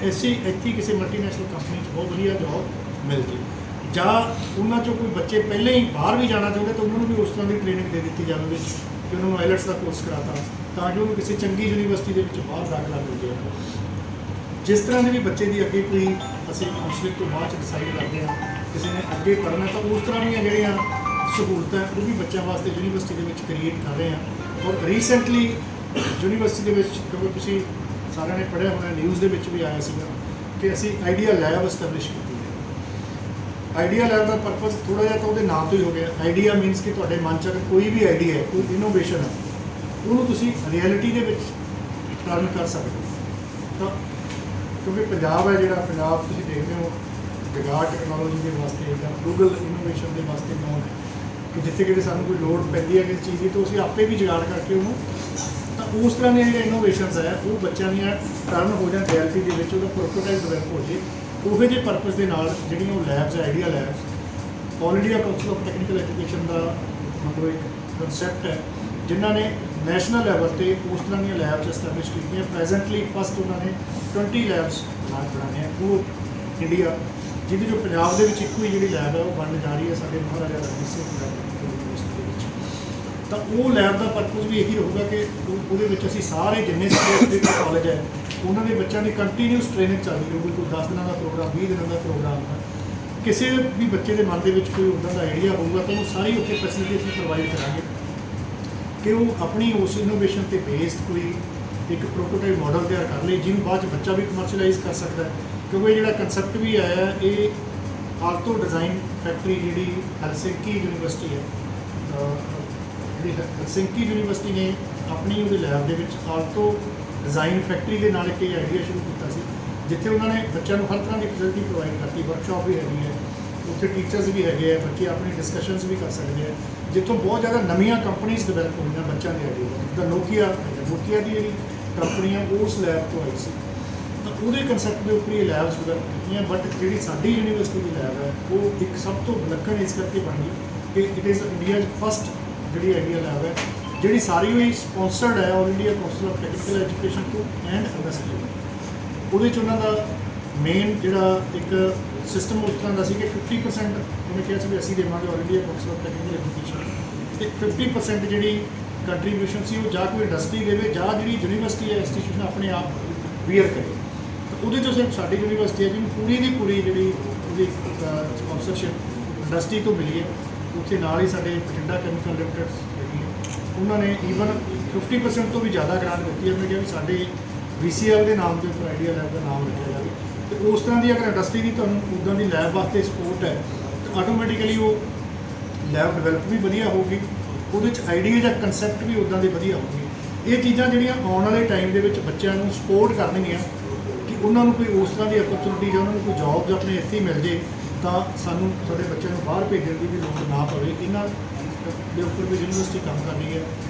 ਇੱਥੇ ਕਿਸੇ ਮਲਟੀਨੈਸ਼ਨਲ ਕੰਪਨੀ 'ਚ ਬਹੁਤ ਵਧੀਆ ਜੋਬ ਮਿਲ ਜੇ। ਜਾਂ ਉਹਨਾਂ 'ਚੋਂ ਕੋਈ ਬੱਚੇ ਪਹਿਲਾਂ ਹੀ ਬਾਹਰ ਵੀ ਜਾਣਾ ਚਾਹੁੰਦੇ ਤਾਂ ਉਹਨਾਂ ਨੂੰ ਵੀ ਉਸ ਤਰ੍ਹਾਂ ਦੀ ਟ੍ਰੇਨਿੰਗ ਦੇ ਦਿੱਤੀ ਜਾਵੇ ਵਿੱਚ ਕਿ ਉਹਨਾਂ ਨੂੰ ਆਈਲੈਟਸ ਦਾ ਕੋਰਸ ਕਰਾਤਾ ਤਾਂ ਕਿ ਉਹਨੂੰ ਕਿਸੇ ਚੰਗੀ ਯੂਨੀਵਰਸਿਟੀ ਦੇ ਵਿੱਚ ਬਾਹਰ ਦਾਖਲਾ ਮਿਲ ਜਾਵੇ। ਜਿਸ ਤਰ੍ਹਾਂ ਦੇ ਵੀ ਬੱਚੇ ਦੀ ਅੱਗੇ ਕੋਈ ਅਸੀਂ ਕਾਉਂਸਲਿੰਗ ਤੋਂ ਬਾਅਦ ਡਿਸਾਈਡ ਕਰਦੇ ਹਾਂ ਕਿਸੇ ਨੇ ਅੱਗੇ ਪੜ੍ਹਨਾ ਤਾਂ ਉਸ ਤਰ੍ਹਾਂ ਦੀਆਂ ਜਿਹੜੀਆਂ ਸਹੂਲਤਾਂ ਉਹ ਵੀ ਬੱਚਿਆਂ ਵਾਸਤੇ ਯੂਨੀਵਰਸਿਟੀ ਦੇ ਵਿੱਚ ਕ੍ਰੀਏਟ ਕਰ ਰਹੇ ਹਾਂ। ਔਰ ਰੀਸੈਂਟਲੀ ਯੂਨੀਵਰਸਿਟੀ ਦੇ ਵਿੱਚ ਕਿਉਂਕਿ ਤੁਸੀਂ ਸਾਰਿਆਂ ਨੇ ਪੜ੍ਹਿਆ ਹੋਣਾ ਨਿਊਜ਼ ਦੇ ਵਿੱਚ ਵੀ ਆਇਆ ਸੀਗਾ ਕਿ ਅਸੀਂ ਆਈਡੀਆ ਲੈਬ ਐਸਟੈਬਲਿਸ਼ ਕੀਤੀ ਹੈ। ਆਈਡੀਆ ਲੈਬ ਦਾ ਪਰਪਸ ਥੋੜ੍ਹਾ ਜਿਹਾ ਤਾਂ ਉਹਦੇ ਨਾਮ ਤੋਂ ਹੀ ਹੋ ਗਿਆ। ਆਈਡੀਆ ਮੀਨਸ ਕਿ ਤੁਹਾਡੇ ਮਨ 'ਚ ਅਗਰ ਕੋਈ ਵੀ ਆਈਡੀਆ ਹੈ ਕੋਈ ਇਨੋਵੇਸ਼ਨ ਹੈ ਉਹਨੂੰ ਤੁਸੀਂ ਰਿਐਲਿਟੀ ਦੇ ਵਿੱਚ ਟਰਨ ਕਰ ਸਕਦੇ ਹੋ। ਤਾਂ ਕਿਉਂਕਿ ਪੰਜਾਬ ਹੈ ਜਿਹੜਾ ਪੰਜਾਬ ਤੁਸੀਂ ਦੇਖਦੇ ਹੋ ਜਗਾੜ ਟੈਕਨੋਲੋਜੀ ਦੇ ਵਾਸਤੇ ਜਾਂ ਗੂਗਲ ਇਨੋਵੇਸ਼ਨ ਦੇ ਵਾਸਤੇ ਨੋਨ ਹੈ ਕਿ ਜਿੱਥੇ ਕਿਤੇ ਸਾਨੂੰ ਕੋਈ ਲੋੜ ਪੈਂਦੀ ਹੈ ਕਿਸੇ ਚੀਜ਼ ਦੀ ਤਾਂ ਅਸੀਂ ਆਪੇ ਵੀ ਜੁਗਾੜ ਕਰਕੇ ਉਹਨੂੰ ਤਾਂ ਉਸ ਤਰ੍ਹਾਂ ਦੀਆਂ ਜਿਹੜੀਆਂ ਇਨੋਵੇਸ਼ਨਸ ਹੈ ਉਹ ਬੱਚਿਆਂ ਦੀਆਂ ਟਰਨ ਹੋ ਜਾਣ ਰਿਐਲਿਟੀ ਦੇ ਵਿੱਚ ਉਹਦਾ ਪ੍ਰੋਟੋਟਾਈਪ ਡਿਵੈਲਪ ਹੋ ਜੇ। ਉਹੋ ਜਿਹੇ ਪਰਪਸ ਦੇ ਨਾਲ ਜਿਹੜੀਆਂ ਉਹ labs idea labs all India council of technical education ਦਾ ਮਤਲਬ ਇੱਕ ਕਨਸੈਪਟ ਹੈ ਜਿਨ੍ਹਾਂ ਨੇ ਨੈਸ਼ਨਲ ਲੈਵਲ ਤੇ ਉਸ ਤਰ੍ਹਾਂ ਦੀਆਂ ਲੈਬਸ ਐਸਟੈਬਲਿਸ਼ ਕੀਤੀਆਂ। ਪ੍ਰੈਜ਼ੈਂਟਲੀ ਫਸਟ ਉਹਨਾਂ ਨੇ 20 ਲੈਬਸ ਬਣਾਉਣੇ ਆ ਉਹ ਇੰਡੀਆ ਜਿਹਦੇ ਜੋ ਪੰਜਾਬ ਦੇ ਵਿੱਚ ਇੱਕੋ ਹੀ ਜਿਹੜੀ ਲੈਬ ਹੈ ਉਹ ਬਣਨ ਜਾ ਰਹੀ ਹੈ ਸਾਡੇ ਮਹਾਰਾਜਾ ਰਣਜੀਤ ਸਿੰਘ ਯੂਨੀਵਰਸਿਟੀ ਦੇ ਵਿੱਚ। ਤਾਂ ਉਹ ਲੈਬ ਦਾ ਪਰਪਸ ਵੀ ਇਹੀ ਰਹੂਗਾ ਕਿ ਉਹਦੇ ਵਿੱਚ ਅਸੀਂ ਸਾਰੇ ਜਿੰਨੇ ਸਟੇਟ ਦੇ ਕਾਲਜ ਹੈ ਉਹਨਾਂ ਦੇ ਬੱਚਿਆਂ ਦੀ ਕੰਟੀਨਿਊਸ ਟ੍ਰੇਨਿੰਗ ਚੱਲਦੀ ਰਹੂਗੀ। ਕੋਈ 10 ਦਿਨਾਂ ਦਾ ਪ੍ਰੋਗਰਾਮ 20 ਦਿਨਾਂ ਦਾ ਪ੍ਰੋਗਰਾਮ ਹੈ। ਕਿਸੇ ਵੀ ਬੱਚੇ ਦੇ ਮਨ ਦੇ ਵਿੱਚ ਕੋਈ ਉੱਦਾਂ ਦਾ ਆਈਡੀਆ ਹੋਊਗਾ ਤਾਂ ਉਹਨੂੰ ਸਾਰੀ ਉੱਥੇ ਫੈਸਿਲਿਟੀ ਅਸੀਂ ਪ੍ਰੋਵਾਈਡ ਕਰਾਂਗੇ ਕਿ ਉਹ ਆਪਣੀ ਉਸ ਇਨੋਵੇਸ਼ਨ 'ਤੇ ਬੇਸਡ ਕੋਈ ਇੱਕ ਪ੍ਰੋਟੋਟਾਈਪ ਮਾਡਲ ਤਿਆਰ ਕਰ ਲਈ ਜਿਹਨੂੰ ਬਾਅਦ 'ਚ ਬੱਚਾ ਵੀ ਕਮਰਸ਼ੀਅਲਾਈਜ਼ ਕਰ ਸਕਦਾ ਹੈ। ਕਿਉਂਕਿ ਇਹ ਜਿਹੜਾ ਕਨਸੈਪਟ ਵੀ ਆਇਆ ਇਹ ਆਲਟੋ ਡਿਜ਼ਾਈਨ ਫੈਕਟਰੀ ਜਿਹੜੀ ਹੈਲਸਿੰਕੀ ਯੂਨੀਵਰਸਿਟੀ ਹੈ ਜਿਹੜੀ ਹੈਲਸਿੰਕੀ ਯੂਨੀਵਰਸਿਟੀ ਨੇ ਆਪਣੀ ਉਹਦੇ ਲੈਬ ਦੇ ਵਿੱਚ ਆਲਟੋ ਡਿਜ਼ਾਈਨ ਫੈਕਟਰੀ ਦੇ ਨਾਲ ਇੱਕ ਆਈਡੀਆ ਸ਼ੁਰੂ ਕੀਤਾ ਸੀ ਜਿੱਥੇ ਉਹਨਾਂ ਨੇ ਬੱਚਿਆਂ ਨੂੰ ਹਰ ਤਰ੍ਹਾਂ ਦੀ ਫੈਸਿਲਿਟੀ ਪ੍ਰੋਵਾਈਡ ਕਰਤੀ। ਵਰਕਸ਼ਾਪ ਵੀ ਹੈਗੀ ਹੈ ਉੱਥੇ ਟੀਚਰਸ ਵੀ ਹੈਗੇ ਆ ਬੱਚੇ ਆਪਣੀ ਡਿਸਕਸ਼ਨਸ ਵੀ ਕਰ ਸਕਦੇ ਆ ਜਿੱਥੋਂ ਬਹੁਤ ਜ਼ਿਆਦਾ ਨਵੀਆਂ ਕੰਪਨੀਆਂ ਡਿਵੈਲਪ ਹੋਈਆਂ ਬੱਚਿਆਂ ਦੇ ਆਈਡੀਆ ਜਿੱਦਾਂ ਨੋਕੀਆ ਦੀ ਜਿਹੜੀ ਕੰਪਨੀ ਆ ਉਸ ਲੈਬ ਤੋਂ ਆਈ ਸੀ ਤਾਂ ਉਹਦੇ ਕਨਸੈਪਟ ਦੇ ਉੱਪਰ ਇਹ ਲੈਬਸ ਡਿਵੈਲਪ ਕੀਤੀਆਂ। ਬਟ ਜਿਹੜੀ ਸਾਡੀ ਯੂਨੀਵਰਸਿਟੀ ਦੀ ਲੈਬ ਹੈ ਉਹ ਇੱਕ ਸਭ ਤੋਂ ਵਿਲੱਖਣ ਇਸ ਕਰਕੇ ਬਣ ਗਈ ਕਿ ਇਟ ਇਜ਼ ਇੰਡੀਆ ਫਸਟ ਜਿਹੜੀ ਆਈਡੀਆ ਲੈਬ ਹੈ ਜਿਹੜੀ ਸਾਰੀ ਹੋਈ ਸਪੋਂਸਰਡ ਹੈ all India council of technical education to and industry. ਉਹਦੇ 'ਚ ਉਹਨਾਂ ਦਾ ਮੇਨ ਜਿਹੜਾ ਇੱਕ ਸਿਸਟਮ ਉਸ ਤਰ੍ਹਾਂ ਦਾ ਸੀ ਕਿ 50% ਉਹਨੇ ਕਿਹਾ ਸੀ ਵੀ ਅਸੀਂ ਦੇਵਾਂਗੇ ਆਲ India council of technical education ਤੇ 50% ਜਿਹੜੀ ਕੰਟਰੀਬਿਊਸ਼ਨ ਸੀ ਉਹ ਜਾਂ ਕੋਈ ਇੰਡਸਟਰੀ ਦੇਵੇ ਜਾਂ ਜਿਹੜੀ ਯੂਨੀਵਰਸਿਟੀ ਹੈ ਇੰਸਟੀਟਿਊਸ਼ਨ ਆਪਣੇ ਆਪ ਬੀਅਰ ਕਰੇ। ਤਾਂ ਉਹਦੇ 'ਚੋਂ ਸਿਰਫ ਸਾਡੀ ਯੂਨੀਵਰਸਿਟੀ ਹੈ ਜਿਹਨੂੰ ਪੂਰੀ ਦੀ ਪੂਰੀ ਜਿਹੜੀ ਉਹਦੀ ਸਪਾਂਸਰਸ਼ਿਪ ਇੰਡਸਟਰੀ ਤੋਂ ਮਿਲੀ ਹੈ। ਉੱਥੇ ਨਾਲ ਹੀ ਸਾਡੇ ਬਠਿੰਡਾ ਕੈਮੀਕਲ ਲਿਮਟਿਡ ਹੈਗੀ ਹੈ ਉਹਨਾਂ ਨੇ ਈਵਨ 50% ਤੋਂ ਵੀ ਜ਼ਿਆਦਾ ਗ੍ਰਾਂਟ ਦਿੱਤੀ ਹੈ। ਉਹਨੇ ਕਿਹਾ ਵੀ ਸਾਡੇ VCL ਦੇ ਨਾਮ ਦੇ ਉੱਪਰ ਆਈਡੀਆ ਲੈਬ ਦਾ ਨਾਮ ਰੱਖਿਆ ਜਾਵੇ ਤੇ ਉਸ ਤਰ੍ਹਾਂ ਦੀ ਅਗਰ ਇੰਡਸਟਰੀ ਦੀ ਤੁਹਾਨੂੰ ਉੱਦਾਂ ਦੀ ਲੈਬ ਵਾਸਤੇ ਸਪੋਰਟ ਹੈ ਤਾਂ ਆਟੋਮੈਟਿਕਲੀ ਉਹ ਲੈਬ ਡਿਵੈਲਪ ਵੀ ਵਧੀਆ ਹੋਊਗੀ ਉਹਦੇ 'ਚ ਆਈਡੀਆ ਜਾਂ ਕਨਸੈਪਟ ਵੀ ਉੱਦਾਂ ਦੇ ਵਧੀਆ ਹੋਣਗੇ। ਇਹ ਚੀਜ਼ਾਂ ਜਿਹੜੀਆਂ ਆਉਣ ਵਾਲੇ ਟਾਈਮ ਦੇ ਵਿੱਚ ਬੱਚਿਆਂ ਨੂੰ ਸਪੋਰਟ ਕਰਨਗੀਆਂ ਕਿ ਉਹਨਾਂ ਨੂੰ ਕੋਈ ਉਸ ਤਰ੍ਹਾਂ ਦੀ ਅਪਰਚੁਨਿਟੀ ਜਾਂ ਉਹਨਾਂ ਨੂੰ ਕੋਈ ਜੌਬਸ ਆਪਣੇ ਇੱਥੇ ਹੀ ਮਿਲ ਜੇ ਤਾਂ ਸਾਨੂੰ ਸਾਡੇ ਬੱਚਿਆਂ ਨੂੰ ਬਾਹਰ ਭੇਜਣ ਦੀ ਵੀ ਲੋੜ ਨਾ ਪਵੇ। ਇਹਨਾਂ ਦੇ ਉੱਪਰ ਵੀ ਯੂਨੀਵਰਸਿਟੀ ਕੰਮ ਕਰ ਰਹੀ ਹੈ।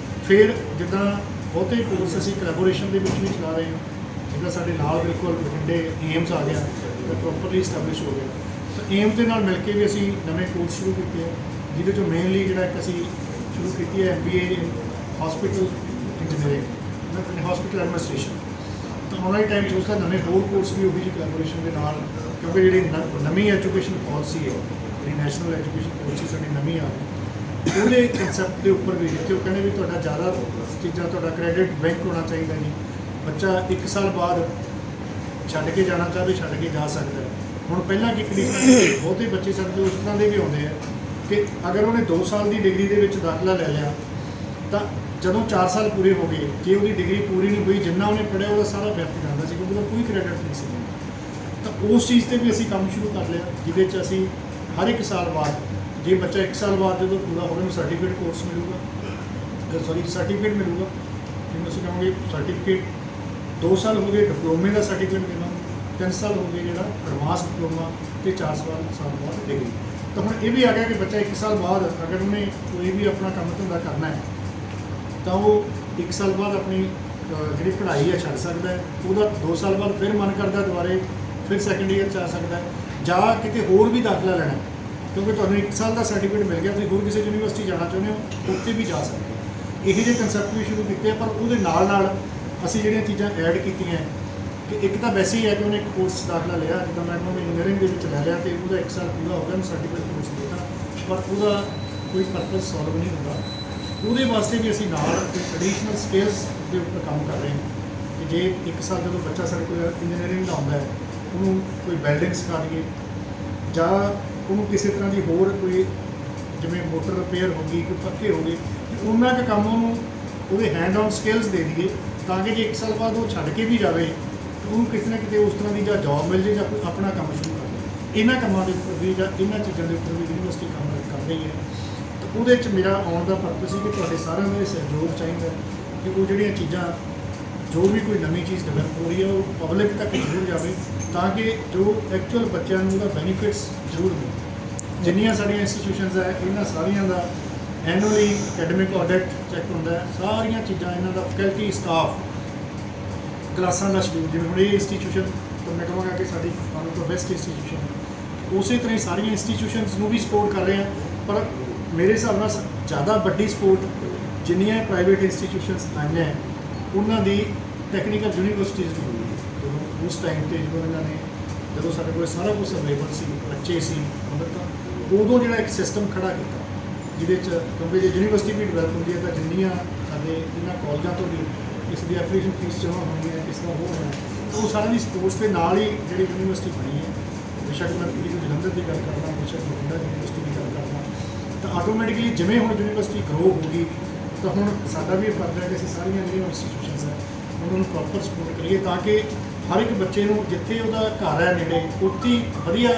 ਫਿਰ ਜਿੱਦਾਂ ਬਹੁਤੇ ਕੋਰਸ ਅਸੀਂ ਕੋਲੈਬੋਰੇਸ਼ਨ ਦੇ ਵਿੱਚ ਵੀ ਚਲਾ ਰਹੇ ਹਾਂ ਜਿੱਦਾਂ ਸਾਡੇ ਨਾਲ ਬਿਲਕੁਲ ਬਠਿੰਡੇ ਏਮਸ ਆ ਗਿਆ ਤਾਂ ਪ੍ਰੋਪਰਲੀ ਇਸਟੈਬਲਿਸ਼ ਹੋ ਗਿਆ ਤਾਂ ਏਮਸ ਦੇ ਨਾਲ ਮਿਲ ਕੇ ਵੀ ਅਸੀਂ ਨਵੇਂ ਕੋਰਸ ਸ਼ੁਰੂ ਕੀਤੇ ਹੈ ਜਿਹਦੇ 'ਚੋਂ ਮੇਨਲੀ ਜਿਹੜਾ ਇੱਕ ਅਸੀਂ ਸ਼ੁਰੂ ਕੀਤੀ ਹੈ MBA ਇਨ ਹਸਪੀਟਲ ਇੰਜੀਨੀਅਰਿੰਗ ਹਸਪੀਟਲ ਐਡਮਿਨਿਸਟ੍ਰੇਸ਼ਨ। ਤਾਂ ਆਉਣ ਵਾਲੇ ਟਾਈਮ 'ਚ ਉਸ ਦਾ ਨਵੇਂ ਹੋਰ ਕੋਰਸ ਵੀ ਉਹੀ ਜਿਹੀ ਕੋਲੈਬੋਰੇਸ਼ਨ ਦੇ ਨਾਲ ਕਿਉਂਕਿ ਜਿਹੜੀ ਨਵੀਂ ਐਜੂਕੇਸ਼ਨ ਪਾਲਿਸੀ ਹੈ ਜਿਹੜੀ ਨੈਸ਼ਨਲ ਐਜੂਕੇਸ਼ਨ ਪਾਲਿਸੀ ਸਾਡੀ ਨਵੀਂ ਆ ਰਹੀ ਉਹਦੇ ਕਨਸੈਪਟ ਦੇ ਉੱਪਰ ਵੀ ਜਿੱਥੇ ਉਹ ਕਹਿੰਦੇ ਵੀ ਤੁਹਾਡਾ ਜ਼ਿਆਦਾ ਚੀਜ਼ਾਂ ਤੁਹਾਡਾ ਕ੍ਰੈਡਿਟ ਬੈਂਕ ਹੋਣਾ ਚਾਹੀਦਾ ਜੀ। ਬੱਚਾ 1 ਸਾਲ ਬਾਅਦ ਛੱਡ ਕੇ ਜਾਣਾ ਚਾਹਵੇ ਛੱਡ ਕੇ ਜਾ ਸਕਦਾ ਹੈ। ਹੁਣ ਪਹਿਲਾਂ ਕੀ ਕੰਡੀਸ਼ਨ ਸੀ ਬਹੁਤੇ ਬੱਚੇ ਸਾਡੇ ਉਸ ਤਰ੍ਹਾਂ ਦੇ ਵੀ ਆਉਂਦੇ ਆ ਕਿ ਅਗਰ ਉਹਨੇ 2 ਸਾਲ ਦੀ ਡਿਗਰੀ ਦੇ ਵਿੱਚ ਦਾਖਲਾ ਲੈ ਲਿਆ ਤਾਂ ਜਦੋਂ 4 ਸਾਲ ਪੂਰੇ ਹੋ ਗਏ ਜੇ ਉਹਦੀ ਡਿਗਰੀ ਪੂਰੀ ਨਹੀਂ ਹੋਈ ਜਿੰਨਾ ਉਹਨੇ ਪੜ੍ਹਿਆ ਉਹਦਾ ਸਾਰਾ ਵਿਅਰਥ ਜਾਂਦਾ ਸੀ ਕਿਉਂਕਿ ਉਹਦਾ ਕੋਈ ਕ੍ਰੈਡਿਟ ਨਹੀਂ ਸੀ। ਤਾਂ ਉਸ ਚੀਜ਼ 'ਤੇ ਵੀ ਅਸੀਂ ਕੰਮ ਸ਼ੁਰੂ ਕਰ ਲਿਆ ਜਿਹਦੇ 'ਚ ਅਸੀਂ ਹਰ 1 ਸਾਲ ਬਾਅਦ ਜੇ ਬੱਚਾ 1 ਸਾਲ ਬਾਅਦ ਜਦੋਂ ਪੂਰਾ ਹੋ ਗਿਆ ਉਹਨੂੰ ਸਰਟੀਫਿਕੇਟ ਕੋਰਸ ਮਿਲੂਗਾ ਸਰਟੀਫਿਕੇਟ ਮਿਲੂਗਾ ਜਿਹਨੂੰ ਅਸੀਂ ਕਹਾਂਗੇ ਸਰਟੀਫਿਕੇਟ 2 ਸਾਲ ਹੋ ਗਏ ਡਿਪਲੋਮੇ ਦਾ ਸਰਟੀਫਿਕੇਟ ਦੇਵਾਂਗੇ 3 ਸਾਲ ਹੋ ਗਏ ਜਿਹੜਾ ਐਡਵਾਂਸ ਡਿਪਲੋਮਾ ਤੇ 4 ਸਾਲ ਬਾਅਦ ਡਿਗਰੀ। ਤਾਂ ਹੁਣ ਇਹ ਵੀ ਆ ਗਿਆ ਕਿ ਬੱਚਾ 1 ਸਾਲ ਬਾਅਦ ਅਗਰ ਉਹਨੇ ਕੋਈ ਵੀ ਆਪਣਾ ਕੰਮ ਧੰਦਾ ਕਰਨਾ ਹੈ ਤਾਂ ਉਹ 1 ਸਾਲ ਬਾਅਦ ਆਪਣੀ ਜਿਹੜੀ ਪੜ੍ਹਾਈ ਹੈ ਛੱਡ ਸਕਦਾ ਹੈ। ਉਹਦਾ 2 ਸਾਲ ਬਾਅਦ ਫਿਰ ਮਨ ਕਰਦਾ ਦੁਬਾਰੇ ਫਿਰ ਸੈਕੰਡ ਈਅਰ 'ਚ ਆ ਸਕਦਾ ਹੈ ਜਾਂ ਕਿਤੇ ਹੋਰ ਵੀ ਦਾਖਲਾ ਲੈਣਾ, ਕਿਉਂਕਿ ਤੁਹਾਨੂੰ 1 ਸਾਲ ਦਾ ਸਰਟੀਫਿਕੇਟ ਮਿਲ ਗਿਆ, ਤੁਸੀਂ ਹੋਰ ਕਿਸੇ ਯੂਨੀਵਰਸਿਟੀ ਜਾਣਾ ਚਾਹੁੰਦੇ ਹੋ ਉੱਥੇ ਵੀ ਜਾ ਸਕਦੇ ਹੋ। ਇਹੋ ਜਿਹੇ ਕੰਸੈਪਟ ਵੀ ਸ਼ੁਰੂ ਕੀਤੇ ਆ, ਪਰ ਉਹਦੇ ਨਾਲ ਨਾਲ ਅਸੀਂ ਜਿਹੜੀਆਂ ਚੀਜ਼ਾਂ ਐਡ ਕੀਤੀਆਂ ਕਿ ਇੱਕ ਤਾਂ ਵੈਸੇ ਹੀ ਹੈ ਕਿ ਉਹਨੇ ਇੱਕ ਕੋਰਸ ਦਾਖਲਾ ਲਿਆ, ਜਿੱਦਾਂ ਮੈਂ ਇੰਜੀਨੀਅਰਿੰਗ ਦੇ ਵਿੱਚ ਲੈ ਲਿਆ ਅਤੇ ਉਹਦਾ 1 ਸਾਲ ਪੂਰਾ ਹੋ ਗਿਆ, ਉਹਨੂੰ ਸਰਟੀਫਿਕੇਟ ਕੋਰਸ ਦਿੱਤਾ, ਪਰ ਉਹਦਾ ਕੋਈ ਪਰਪਸ ਸੋਲਵ ਨਹੀਂ ਹੁੰਦਾ। ਉਹਦੇ ਵਾਸਤੇ ਵੀ ਅਸੀਂ ਨਾਲ ਐਡੀਸ਼ਨਲ ਸਕਿੱਲਸ ਦੇ ਉੱਪਰ ਕੰਮ ਕਰ ਰਹੇ ਹਾਂ ਕਿ ਜੇ 1 ਸਾਲ ਜਦੋਂ ਬੱਚਾ ਸਾਡੇ ਕੋਲ ਇੰਜੀਨੀਅਰਿੰਗ ਦਾ ਆਉਂਦਾ ਹੈ, ਉਹਨੂੰ ਕੋਈ ਵੈਲਡਿੰਗ ਸਿਖਾ ਦਈਏ ਜਾਂ ਉਹਨੂੰ ਕਿਸੇ ਤਰ੍ਹਾਂ ਦੀ ਹੋਰ ਕੋਈ ਜਿਵੇਂ ਮੋਟਰ ਰਿਪੇਅਰ ਹੋ ਗਈ, ਕੋਈ ਪੱਕੇ ਹੋ ਗਏ, ਉਹਨਾਂ ਕੁ ਕੰਮ ਉਹਨੂੰ ਉਹਦੇ ਹੈਂਡ ਔਨ ਸਕਿੱਲਸ ਦੇ ਦਈਏ ਤਾਂ ਕਿ ਜੇ 1 ਸਾਲ ਬਾਅਦ ਉਹ ਛੱਡ ਕੇ ਵੀ ਜਾਵੇ ਤਾਂ ਉਹਨੂੰ ਕਿਸੇ ਨਾ ਕਿਤੇ ਉਸ ਤਰ੍ਹਾਂ ਦੀ ਜਾਂ ਜੌਬ ਮਿਲ ਜੇ ਜਾਂ ਕੋਈ ਆਪਣਾ ਕੰਮ ਸ਼ੁਰੂ ਕਰ ਲਏ। ਇਹਨਾਂ ਕੰਮਾਂ ਦੇ ਉੱਪਰ ਵੀ ਜਾਂ ਇਹਨਾਂ ਚੀਜ਼ਾਂ ਦੇ ਉੱਪਰ ਵੀ ਯੂਨੀਵਰਸਿਟੀ ਕੰਮ ਕਰ ਰਹੀ ਹੈ। ਤਾਂ ਉਹਦੇ 'ਚ ਮੇਰਾ ਆਉਣ ਦਾ ਪਰਪਸ ਸੀ ਕਿ ਤੁਹਾਡੇ ਸਾਰਿਆਂ ਦਾ ਸਹਿਯੋਗ ਚਾਹੀਦਾ ਕਿ ਉਹ ਜਿਹੜੀਆਂ ਚੀਜ਼ਾਂ ਜੋ ਵੀ ਕੋਈ ਨਵੀਂ ਚੀਜ਼ ਡਿਵੈਲਪ ਹੋ ਰਹੀ ਹੈ ਉਹ ਪਬਲਿਕ ਤੱਕ ਜ਼ਰੂਰ ਜਾਵੇ ਤਾਂ ਕਿ ਜੋ ਐਕਚੁਅਲ ਬੱਚਿਆਂ ਨੂੰ ਉਹਦਾ ਬੈਨੀਫਿਟਸ ਜ਼ਰੂਰ ਮਿਲੇ। ਜਿੰਨੀਆਂ ਸਾਡੀਆਂ ਇੰਸਟੀਟਿਊਸ਼ਨਸ ਹੈ ਇਹਨਾਂ ਸਾਰੀਆਂ ਦਾ ਐਨੂਅਲੀ ਅਕੈਡਮਿਕ ਆਡਿਟ ਚੈੱਕ ਹੁੰਦਾ ਹੈ, ਸਾਰੀਆਂ ਚੀਜ਼ਾਂ ਇਹਨਾਂ ਦਾ ਫੈਕਲਟੀ ਸਟਾਫ ਕਲਾਸਾਂ ਦਾ ਸ਼ਡਿਊਲ, ਜਿਵੇਂ ਹੁਣ ਇਹ ਇੰਸਟੀਟਿਊਸ਼ਨ ਤਾਂ ਮੈਂ ਕਹਾਂਗਾ ਕਿ ਸਾਡੀ one of the best institution ਹੈ, ਉਸੇ ਤਰ੍ਹਾਂ ਹੀ ਸਾਰੀਆਂ ਇੰਸਟੀਟਿਊਸ਼ਨਸ ਨੂੰ ਵੀ ਸਪੋਰਟ ਕਰ ਰਹੇ ਹਾਂ। ਪਰ ਮੇਰੇ ਹਿਸਾਬ ਨਾਲ ਜ਼ਿਆਦਾ ਵੱਡੀ ਸਪੋਰਟ ਜਿੰਨੀਆਂ ਪ੍ਰਾਈਵੇਟ ਇੰਸਟੀਟਿਊਸ਼ਨਸ ਆਈਆਂ ਉਹਨਾਂ ਦੀ ਟੈਕਨੀਕਲ ਯੂਨੀਵਰਸਿਟੀਜ਼ ਨੂੰ ਹੋਈ ਹੈ। ਜਦੋਂ ਉਸ ਟਾਈਮ 'ਤੇ ਜਦੋਂ ਸਾਡੇ ਕੋਲ ਸਾਰਾ ਕੁਝ ਅਵੇਲੇਬਲ ਸੀ, ਬੱਚੇ ਸੀ, ਉਦੋਂ ਜਿਹੜਾ ਇੱਕ ਸਿਸਟਮ ਖੜਾ ਕੀਤਾ ਜਿਹਦੇ 'ਚ ਕਿਉਂਕਿ ਜੇ ਯੂਨੀਵਰਸਿਟੀ ਵੀ ਡਿਵੈਲਪ ਹੁੰਦੀ ਹੈ ਤਾਂ ਜਿੰਨੀਆਂ ਸਾਡੇ ਇਹਨਾਂ ਕਾਲਜਾਂ ਤੋਂ ਵੀ ਕਿਸੇ ਦੀ ਐਪਲੀਕੇਸ਼ਨ ਫੀਸ ਜਮ੍ਹਾਂ ਹੋਣੀ ਹੈ, ਕਿਸੇ ਦਾ ਹੋਰ ਹੈ, ਉਹ ਸਾਰਿਆਂ ਦੀ ਸਪੋਰਟਸ ਦੇ ਨਾਲ ਹੀ ਜਿਹੜੀ ਯੂਨੀਵਰਸਿਟੀ ਬਣੀ ਹੈ। ਬੇਸ਼ੱਕ ਮੈਂ ਪੀਡੀ ਜਲੰਧਰ ਦੀ ਗੱਲ ਕਰਦਾ, ਬੇਸ਼ੱਕ ਬਠਿੰਡਾ ਯੂਨੀਵਰਸਿਟੀ ਦੀ ਗੱਲ ਕਰਦਾ, ਤਾਂ ਆਟੋਮੈਟਿਕਲੀ ਜਿਵੇਂ ਹੁਣ ਯੂਨੀਵਰਸਿਟੀ ਗਰੋ ਹੋਊਗੀ ਤਾਂ ਹੁਣ ਸਾਡਾ ਵੀ ਫਰਜ਼ ਹੈ ਕਿ ਅਸੀਂ ਸਾਰੀਆਂ ਜਿਹੜੀਆਂ ਇੰਸਟੀਟਿਊਸ਼ਨਸ ਹੈ ਉਹਨਾਂ ਨੂੰ ਪ੍ਰੋਪਰ ਸਪੋਰਟ ਕਰੀਏ ਤਾਂ ਕਿ ਹਰ ਇੱਕ ਬੱਚੇ ਨੂੰ ਜਿੱਥੇ ਉਹਦਾ ਘਰ ਹੈ ਨੇੜੇ ਉੱਥੇ ਹੀ ਵਧੀਆ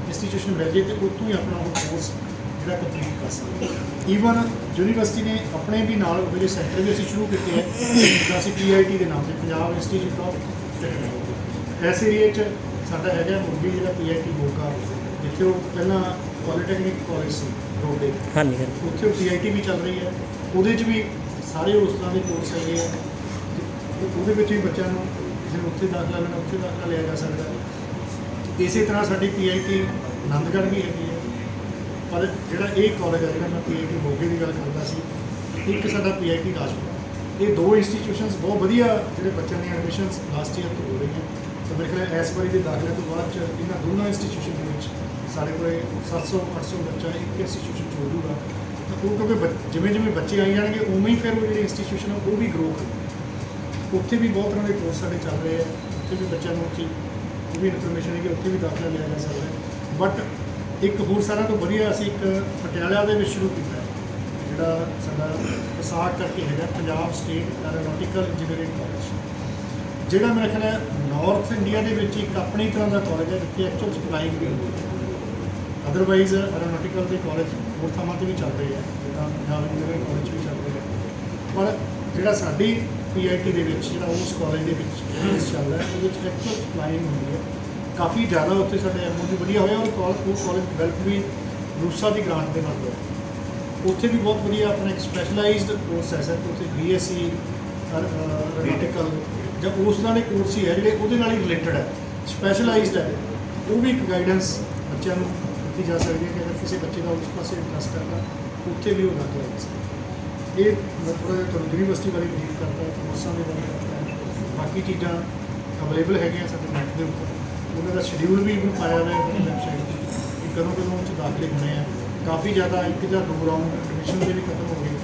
ਇੰਸਟੀਟਿਊਸ਼ਨ ਮਿਲ ਜੇ ਅਤੇ ਉੱਥੋਂ ਹੀ ਆਪਣਾ ਉਹ ਕੋਰਸ ਜਿਹੜਾ ਕੰਪਲੀਟ ਕਰ ਸਕਦੇ। ਈਵਨ ਯੂਨੀਵਰਸਿਟੀ ਨੇ ਆਪਣੇ ਵੀ ਨਾਲ ਜਿਹੜੇ ਸੈਂਟਰ ਵੀ ਅਸੀਂ ਸ਼ੁਰੂ ਕੀਤੇ ਹੈ, ਜਿੱਦਾਂ ਅਸੀਂ PIT ਦੇ ਨਾਮ 'ਤੇ ਪੰਜਾਬ ਇੰਸਟੀਚਿਊਟ ਆਫ ਟੈਕਨੋਲੋਜੀ, ਇਸ ਏਰੀਏ 'ਚ ਸਾਡਾ ਹੈਗਾ ਮੁਰਗੀ ਜਿਹੜਾ PIT ਮੋਗਾ, ਜਿੱਥੇ ਉਹ ਪਹਿਲਾਂ ਪੋਲੀਟੈਕਨਿਕ ਕਾਲਜ ਸੀ ਰੋਡੇ, ਹਾਂਜੀ ਉੱਥੇ ਉਹ PIT ਵੀ ਚੱਲ ਰਹੀ ਹੈ। ਉਹਦੇ 'ਚ ਵੀ ਸਾਰੇ ਉਸ ਤਰ੍ਹਾਂ ਦੇ ਕੋਰਸ ਹੈਗੇ ਆ, ਉਹਦੇ ਵਿੱਚ ਵੀ ਬੱਚਿਆਂ ਨੂੰ ਕਿਸੇ ਨੂੰ ਉੱਥੇ ਦਾਖਲਾ ਲੈਣਾ ਉੱਥੇ ਦਾਖਲਾ ਲਿਆ ਜਾ ਸਕਦਾ ਹੈ। ਇਸੇ ਤਰ੍ਹਾਂ ਸਾਡੀ PIT ਆਨੰਦਗੜ੍ਹ ਵੀ ਹੈਗੀ ਹੈ, ਪਰ ਜਿਹੜਾ ਇਹ ਕਾਲਜ ਹੈ ਜਿਹੜਾ ਮੈਂ PIT ਮੋਗੇ ਦੀ ਗੱਲ ਕਰਦਾ ਸੀ, ਇੱਕ ਸਾਡਾ PIT ਰਾਜਪੁਰਾ, ਇਹ ਦੋ ਇੰਸਟੀਟਿਊਸ਼ਨਸ ਬਹੁਤ ਵਧੀਆ ਜਿਹੜੇ ਬੱਚਿਆਂ ਦੀਆਂ ਐਡਮਿਸ਼ਨਸ ਲਾਸਟ ਈਅਰ ਤੋਂ ਹੋ ਰਹੀਆਂ। ਤਾਂ ਮੇਰੇ ਖਿਆਲ ਇਸ ਵਾਰੀ ਦੇ ਦਾਖਲੇ ਤੋਂ ਬਾਅਦ 'ਚ ਇਹਨਾਂ ਦੋਨਾਂ ਇੰਸਟੀਟਿਊਸ਼ਨ ਦੇ ਵਿੱਚ ਸਾਡੇ ਕੋਲ 700-800 ਬੱਚਾ ਇੱਕ ਇੰਸਟੀਟਿਊਸ਼ਨ 'ਚ ਹੋ ਜੂਗਾ। ਤਾਂ ਉਹ ਕਿਉਂਕਿ ਜਿਵੇਂ ਜਿਵੇਂ ਬੱਚੇ ਆਈ ਜਾਣਗੇ ਉਵੇਂ ਹੀ ਫਿਰ ਉਹ ਜਿਹੜੇ ਇੰਸਟੀਟਿਊਸ਼ਨ ਆ ਉਹ ਵੀ ਗਰੋ ਕਰਨਗੇ। ਉੱਥੇ ਵੀ ਬਹੁਤ ਤਰ੍ਹਾਂ ਦੇ ਕੋਰਸ ਸਾਡੇ ਚੱਲ ਰਹੇ ਆ, ਉੱਥੇ ਵੀ ਬੱਚਿਆਂ ਨੂੰ ਉੱਥੇ ਉਹ ਵੀ ਇਨਫੋਰਮੇਸ਼ਨ ਹੈ ਕਿ ਉੱਥੇ ਵੀ ਦਾਖਲਾ ਲਿਆ ਜਾ ਸਕਦਾ ਹੈ। ਬਟ ਇੱਕ ਹੋਰ ਸਾਰਿਆਂ ਤੋਂ ਵਧੀਆ ਅਸੀਂ ਇੱਕ ਪਟਿਆਲਾ ਦੇ ਵਿੱਚ ਸ਼ੁਰੂ ਕੀਤਾ ਜਿਹੜਾ ਸਾਡਾ ਵਿਸਾਖ ਕਰਕੇ ਹੈਗਾ ਪੰਜਾਬ ਸਟੇਟ ਐਰੋਨੋਟੀਕਲ ਇੰਜੀਨੀਅਰਿੰਗ ਕਾਲਜ, ਜਿਹੜਾ ਮੇਰਾ ਖਿਆਲ ਹੈ ਨਾਰਥ ਇੰਡੀਆ ਦੇ ਵਿੱਚ ਇੱਕ ਆਪਣੀ ਤਰ੍ਹਾਂ ਦਾ ਕਾਲਜ ਹੈ ਜਿੱਥੇ ਐਕਚੁਅਲ ਸਪਲਾਈਂਗ ਵੀ ਹੁੰਦੀ ਹੈ। ਅਦਰਵਾਈਜ਼ ਐਰੋਨੋਟੀਕਲ ਦੇ ਕਾਲਜ ਹੋਰ ਥਾਵਾਂ 'ਤੇ ਵੀ ਚੱਲ ਰਹੇ ਆ, ਜਿੱਦਾਂ ਪੰਜਾਬ ਇੰਜੀਨੀਅਰਿੰਗ ਕਾਲਜ ਵੀ ਚੱਲ ਰਹੇ ਆ, ਪਰ ਜਿਹੜਾ ਸਾਡੀ PIT ਦੇ ਵਿੱਚ ਜਿਹੜਾ ਉਸ ਕਾਲਜ ਦੇ ਵਿੱਚ ਚੱਲ ਰਿਹਾ ਉਹਦੇ ਵਿੱਚ ਐਕਚੁਅਲ ਸਪਲਾਈਂਗ ਹੁੰਦੀ ਹੈ ਕਾਫੀ ਜ਼ਿਆਦਾ। ਉੱਥੇ ਸਾਡੇ MOU ਵਧੀਆ ਹੋਇਆ ਔਰ ਉਹ ਕਾਲਜ ਡਿਵੈਲਪ ਵੀ ਰੂਸਾ ਦੀ ਗ੍ਰਾਂਟ ਦੇ ਨਾਲ ਹੋਇਆ। ਉੱਥੇ ਵੀ ਬਹੁਤ ਵਧੀਆ ਆਪਣਾ ਇੱਕ ਸਪੈਸ਼ਲਾਈਜ਼ਡ ਕੋਰਸ ਹੈ ਸਰ, ਉੱਥੇ BSc ਐਰੋਨੋਟੀਕਲ ਜਾਂ ਉਸ ਤਰ੍ਹਾਂ ਦੇ ਕੋਰਸ ਹੀ ਹੈ ਜਿਹੜੇ ਉਹਦੇ ਨਾਲ ਹੀ ਰਿਲੇਟਡ ਹੈ, ਸਪੈਸ਼ਲਾਈਜ਼ਡ ਹੈ। ਉਹ ਵੀ ਇੱਕ ਗਾਈਡੈਂਸ ਬੱਚਿਆਂ ਨੂੰ ਦਿੱਤੀ ਜਾ ਸਕਦੀ ਹੈ ਕਿ ਅਗਰ ਕਿਸੇ ਬੱਚੇ ਦਾ ਉਸ ਪਾਸੇ ਇੰਟਰਸਟ ਕਰਦਾ ਉੱਥੇ ਵੀ ਉਹ ਦਾਖਲਾ ਲੈ ਸਕਦਾ। ਇਹ ਮੈਂ ਥੋੜ੍ਹਾ ਜਿਹਾ ਤੁਹਾਨੂੰ ਯੂਨੀਵਰਸਿਟੀ ਬਾਰੇ ਬਰੀਫ ਕਰਦਾ, ਕੋਰਸਾਂ ਦੇ ਬਾਰੇ ਕਰਦਾ, ਬਾਕੀ ਚੀਜ਼ਾਂ ਅਵੇਲੇਬਲ ਹੈਗੀਆਂ ਸਾਡੇ ਨੈੱਟ ਦੇ ਉੱਪਰ, ਉਹਨਾਂ ਦਾ ਸ਼ਡਿਊਲ ਵੀ ਪਾਇਆ ਹੋਇਆ ਹੈ ਵੈਬਸਾਈਟ 'ਤੇ ਕਿ ਕਦੋਂ ਕਦੋਂ ਉਹ 'ਚ ਦਾਖਲੇ ਹੋਣੇ ਆ। ਕਾਫੀ ਜ਼ਿਆਦਾ 1 ਜਾਂ 2 ਰਾਊਂਡ ਐਡਮਿਸ਼ਨ ਦੇ ਵੀ ਖਤਮ ਹੋ ਗਏ,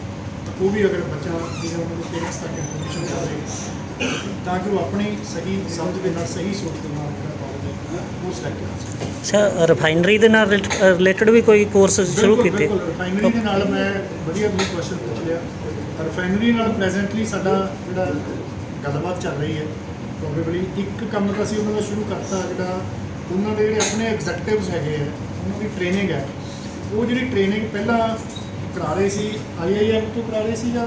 ਤਾਂ ਉਹ ਵੀ ਅਗਰ ਬੱਚਾ ਜਿਹੜਾ ਉਹਨਾਂ ਦੇ ਪੇਰੈਂਟਸ ਤੱਕ ਇਨਫੋਰਮੇਸ਼ਨ ਜਾਵੇ ਤਾਂ ਕਿ ਉਹ ਆਪਣੀ ਸਹੀ ਸਮਝ ਦੇ ਨਾਲ ਸਹੀ ਸੋਚ ਦੇ ਨਾਲ ਜਿਹੜਾ ਕਾਲਜ ਹੈ ਉਹ ਸਿਲੈਕਟ ਕਰ ਸਕੇ। ਅੱਛਾ, ਰਿਫਾਈਨਰੀ ਦੇ ਨਾਲ ਰਿਲੇਟਡ ਵੀ ਕੋਈ ਕੋਰਸ ਸ਼ੁਰੂ ਕੀਤੇ? ਬਿਲਕੁਲ, ਰਿਫਾਈਨਰੀ ਦੇ ਨਾਲ ਮੈਂ ਵਧੀਆ ਤੁਸੀਂ ਕੁਐਸਚਨ ਪੁੱਛ ਲਿਆ। ਰਿਫਾਈਨਰੀ ਨਾਲ ਪ੍ਰੈਜ਼ੈਂਟਲੀ ਸਾਡਾ ਜਿਹੜਾ ਗੱਲਬਾਤ ਚੱਲ ਰਹੀ ਹੈ, ਪ੍ਰੋਬੇਬਲੀ ਇੱਕ ਕੰਮ ਤਾਂ ਅਸੀਂ ਉਹਨਾਂ ਦਾ ਸ਼ੁਰੂ ਕਰਤਾ, ਜਿਹੜਾ ਉਹਨਾਂ ਦੇ ਜਿਹੜੇ ਆਪਣੇ ਐਗਜ਼ੈਕਟਿਵਸ ਹੈਗੇ ਆ ਉਹਨਾਂ ਦੀ ਟ੍ਰੇਨਿੰਗ ਹੈ। ਉਹ ਜਿਹੜੀ ਟ੍ਰੇਨਿੰਗ ਪਹਿਲਾਂ ਕਰਾ ਰਹੇ ਸੀ IIM ਤੋਂ ਕਰਾ ਰਹੇ ਸੀ ਜਾਂ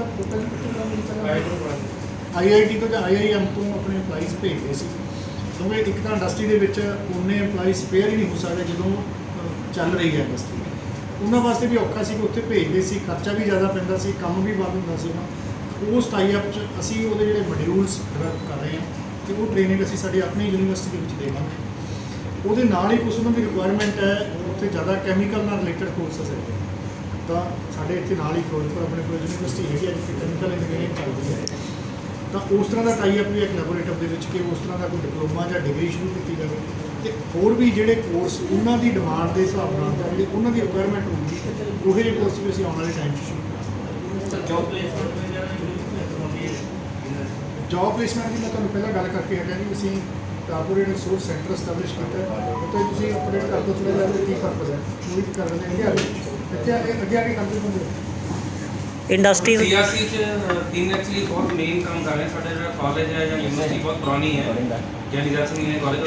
IIT ਤੋਂ ਜਾਂ IIM ਤੋਂ ਆਪਣੇ EMPLOYEES ਭੇਜਦੇ ਸੀ, ਕਿਉਂਕਿ ਇੱਕ ਤਾਂ ਇੰਡਸਟਰੀ ਦੇ ਵਿੱਚ ਉਨੇ EMPLOYEES ਸਪੇਅਰ ਹੀ ਨਹੀਂ ਹੋ ਸਕਦੇ ਜਦੋਂ ਚੱਲ ਰਹੀ ਹੈ ਇੰਡਸਟਰੀ। ਉਹਨਾਂ ਵਾਸਤੇ ਵੀ ਔਖਾ ਸੀ ਕਿ ਉੱਥੇ ਭੇਜਦੇ ਸੀ, ਖਰਚਾ ਵੀ ਜ਼ਿਆਦਾ ਪੈਂਦਾ ਸੀ, ਕੰਮ ਵੀ ਵੱਧ ਹੁੰਦਾ ਸੀ ਨਾ। ਉਸ ਟਾਈ ਅਪ 'ਚ ਅਸੀਂ ਉਹਦੇ ਜਿਹੜੇ ਮੋਡਿਊਲਸ ਡਿਵੈਲਪ ਕਰ ਰਹੇ ਹਾਂ ਅਤੇ ਉਹ ਟ੍ਰੇਨਿੰਗ ਅਸੀਂ ਸਾਡੀ ਆਪਣੀ ਯੂਨੀਵਰਸਿਟੀ ਦੇ ਵਿੱਚ ਦੇਵਾਂਗੇ। ਉਹਦੇ ਨਾਲ ਹੀ ਕੁਛ ਉਹਨਾਂ ਦੀ ਰਿਕੁਆਇਰਮੈਂਟ ਹੈ, ਉੱਥੇ ਜ਼ਿਆਦਾ ਕੈਮੀਕਲ ਨਾਲ ਰਿਲੇਟਡ ਕੋਰਸਸ ਹੈਗੇ। ਤਾਂ ਸਾਡੇ ਇੱਥੇ ਨਾਲ ਹੀ ਫਿਰੋਜ਼ਪੁਰ ਆਪਣੇ ਕੋਲ ਯੂਨੀਵਰਸਿਟੀ ਹੈਗੀ ਹੈ ਜਿੱਥੇ ਕੈਮੀਕਲ ਇੰਜੀਨੀਅਰਿੰਗ ਚੱਲਦੀ ਹੈ। ਤਾਂ ਉਸ ਤਰ੍ਹਾਂ ਦਾ ਟਾਈ ਅਪ ਵੀ ਇੱਕ ਲੈਬੋਰੇਟਰੀ ਦੇ ਵਿੱਚ ਕਿ ਉਸ ਤਰ੍ਹਾਂ ਦਾ ਕੋਈ ਡਿਪਲੋਮਾ ਜਾਂ ਡਿਗਰੀ ਸ਼ੁਰੂ ਕੀਤੀ ਜਾਵੇ, ਤੇ ਹੋਰ ਵੀ ਜਿਹੜੇ ਕੋਰਸ ਉਹਨਾਂ ਦੀ ਡਿਮਾਂਡ ਦੇ ਹਿਸਾਬ ਨਾਲ ਜਾਂ ਜਿਹੜੇ ਉਹਨਾਂ ਦੀ ਰਿਕੁਆਇਰਮੈਂਟ ਹੋਊਗੀ ਉਹੋ ਜਿਹੇ ਕੋਰਸ ਵੀ ਅਸੀਂ ਆਉਣ ਵਾਲੇ ਟਾਈਮ 'ਚ ਸ਼ੁਰੂ ਕਰਾਂਗੇ। ਜੌਬ ਪਲੇਸਮੈਂਟ ਦੀ ਮੈਂ ਤੁਹਾਨੂੰ ਪਹਿਲਾਂ ਗੱਲ ਕਰਕੇ ਹਟਿਆ ਜੀ, ਅਸੀਂ ਕਾਰਪੋਰੇਟ ਰਿਸੋਰਸ ਸੈਂਟਰ ਸਟੈਬਲਿਸ਼ ਕੀਤਾ ਹੈ। ਉੱਥੇ ਤੁਸੀਂ ਅਪਡੇਟ ਕਰ ਦਿਓ ਥੋੜ੍ਹਾ ਜਿਹਾ ਕੀ ਪਰਪਸ ਹੈ, ਉਹ ਵੀ ਕਰ ਲੈਂਦੇ ਹਾਂ ਇੱਥੇ ਅੱਗੇ ਆ ਕੇ ਕਰਦੇ ਹੁੰਦੇ ਇੰਡਸਟਰੀ ਸੀਆਰਸੀ ਚ ਤਿੰਨ ਐਕਚੁਅਲੀ ਬਹੁਤ ਮੇਨ ਕੰਮ ਕਰ ਰਹੇ ਸਾਡਾ ਜਿਹੜਾ ਕਾਲਜ ਹੈ ਜਾਂ ਯੂਨੀਵਰਸਿਟੀ ਬਹੁਤ ਪੁਰਾਣੀ ਹੈ ਗਿਆਨੀ ਜ਼ੈਲ ਸਿੰਘ ਇੰਜੀਨੀਅਰਿੰਗ ਕਾਲਜ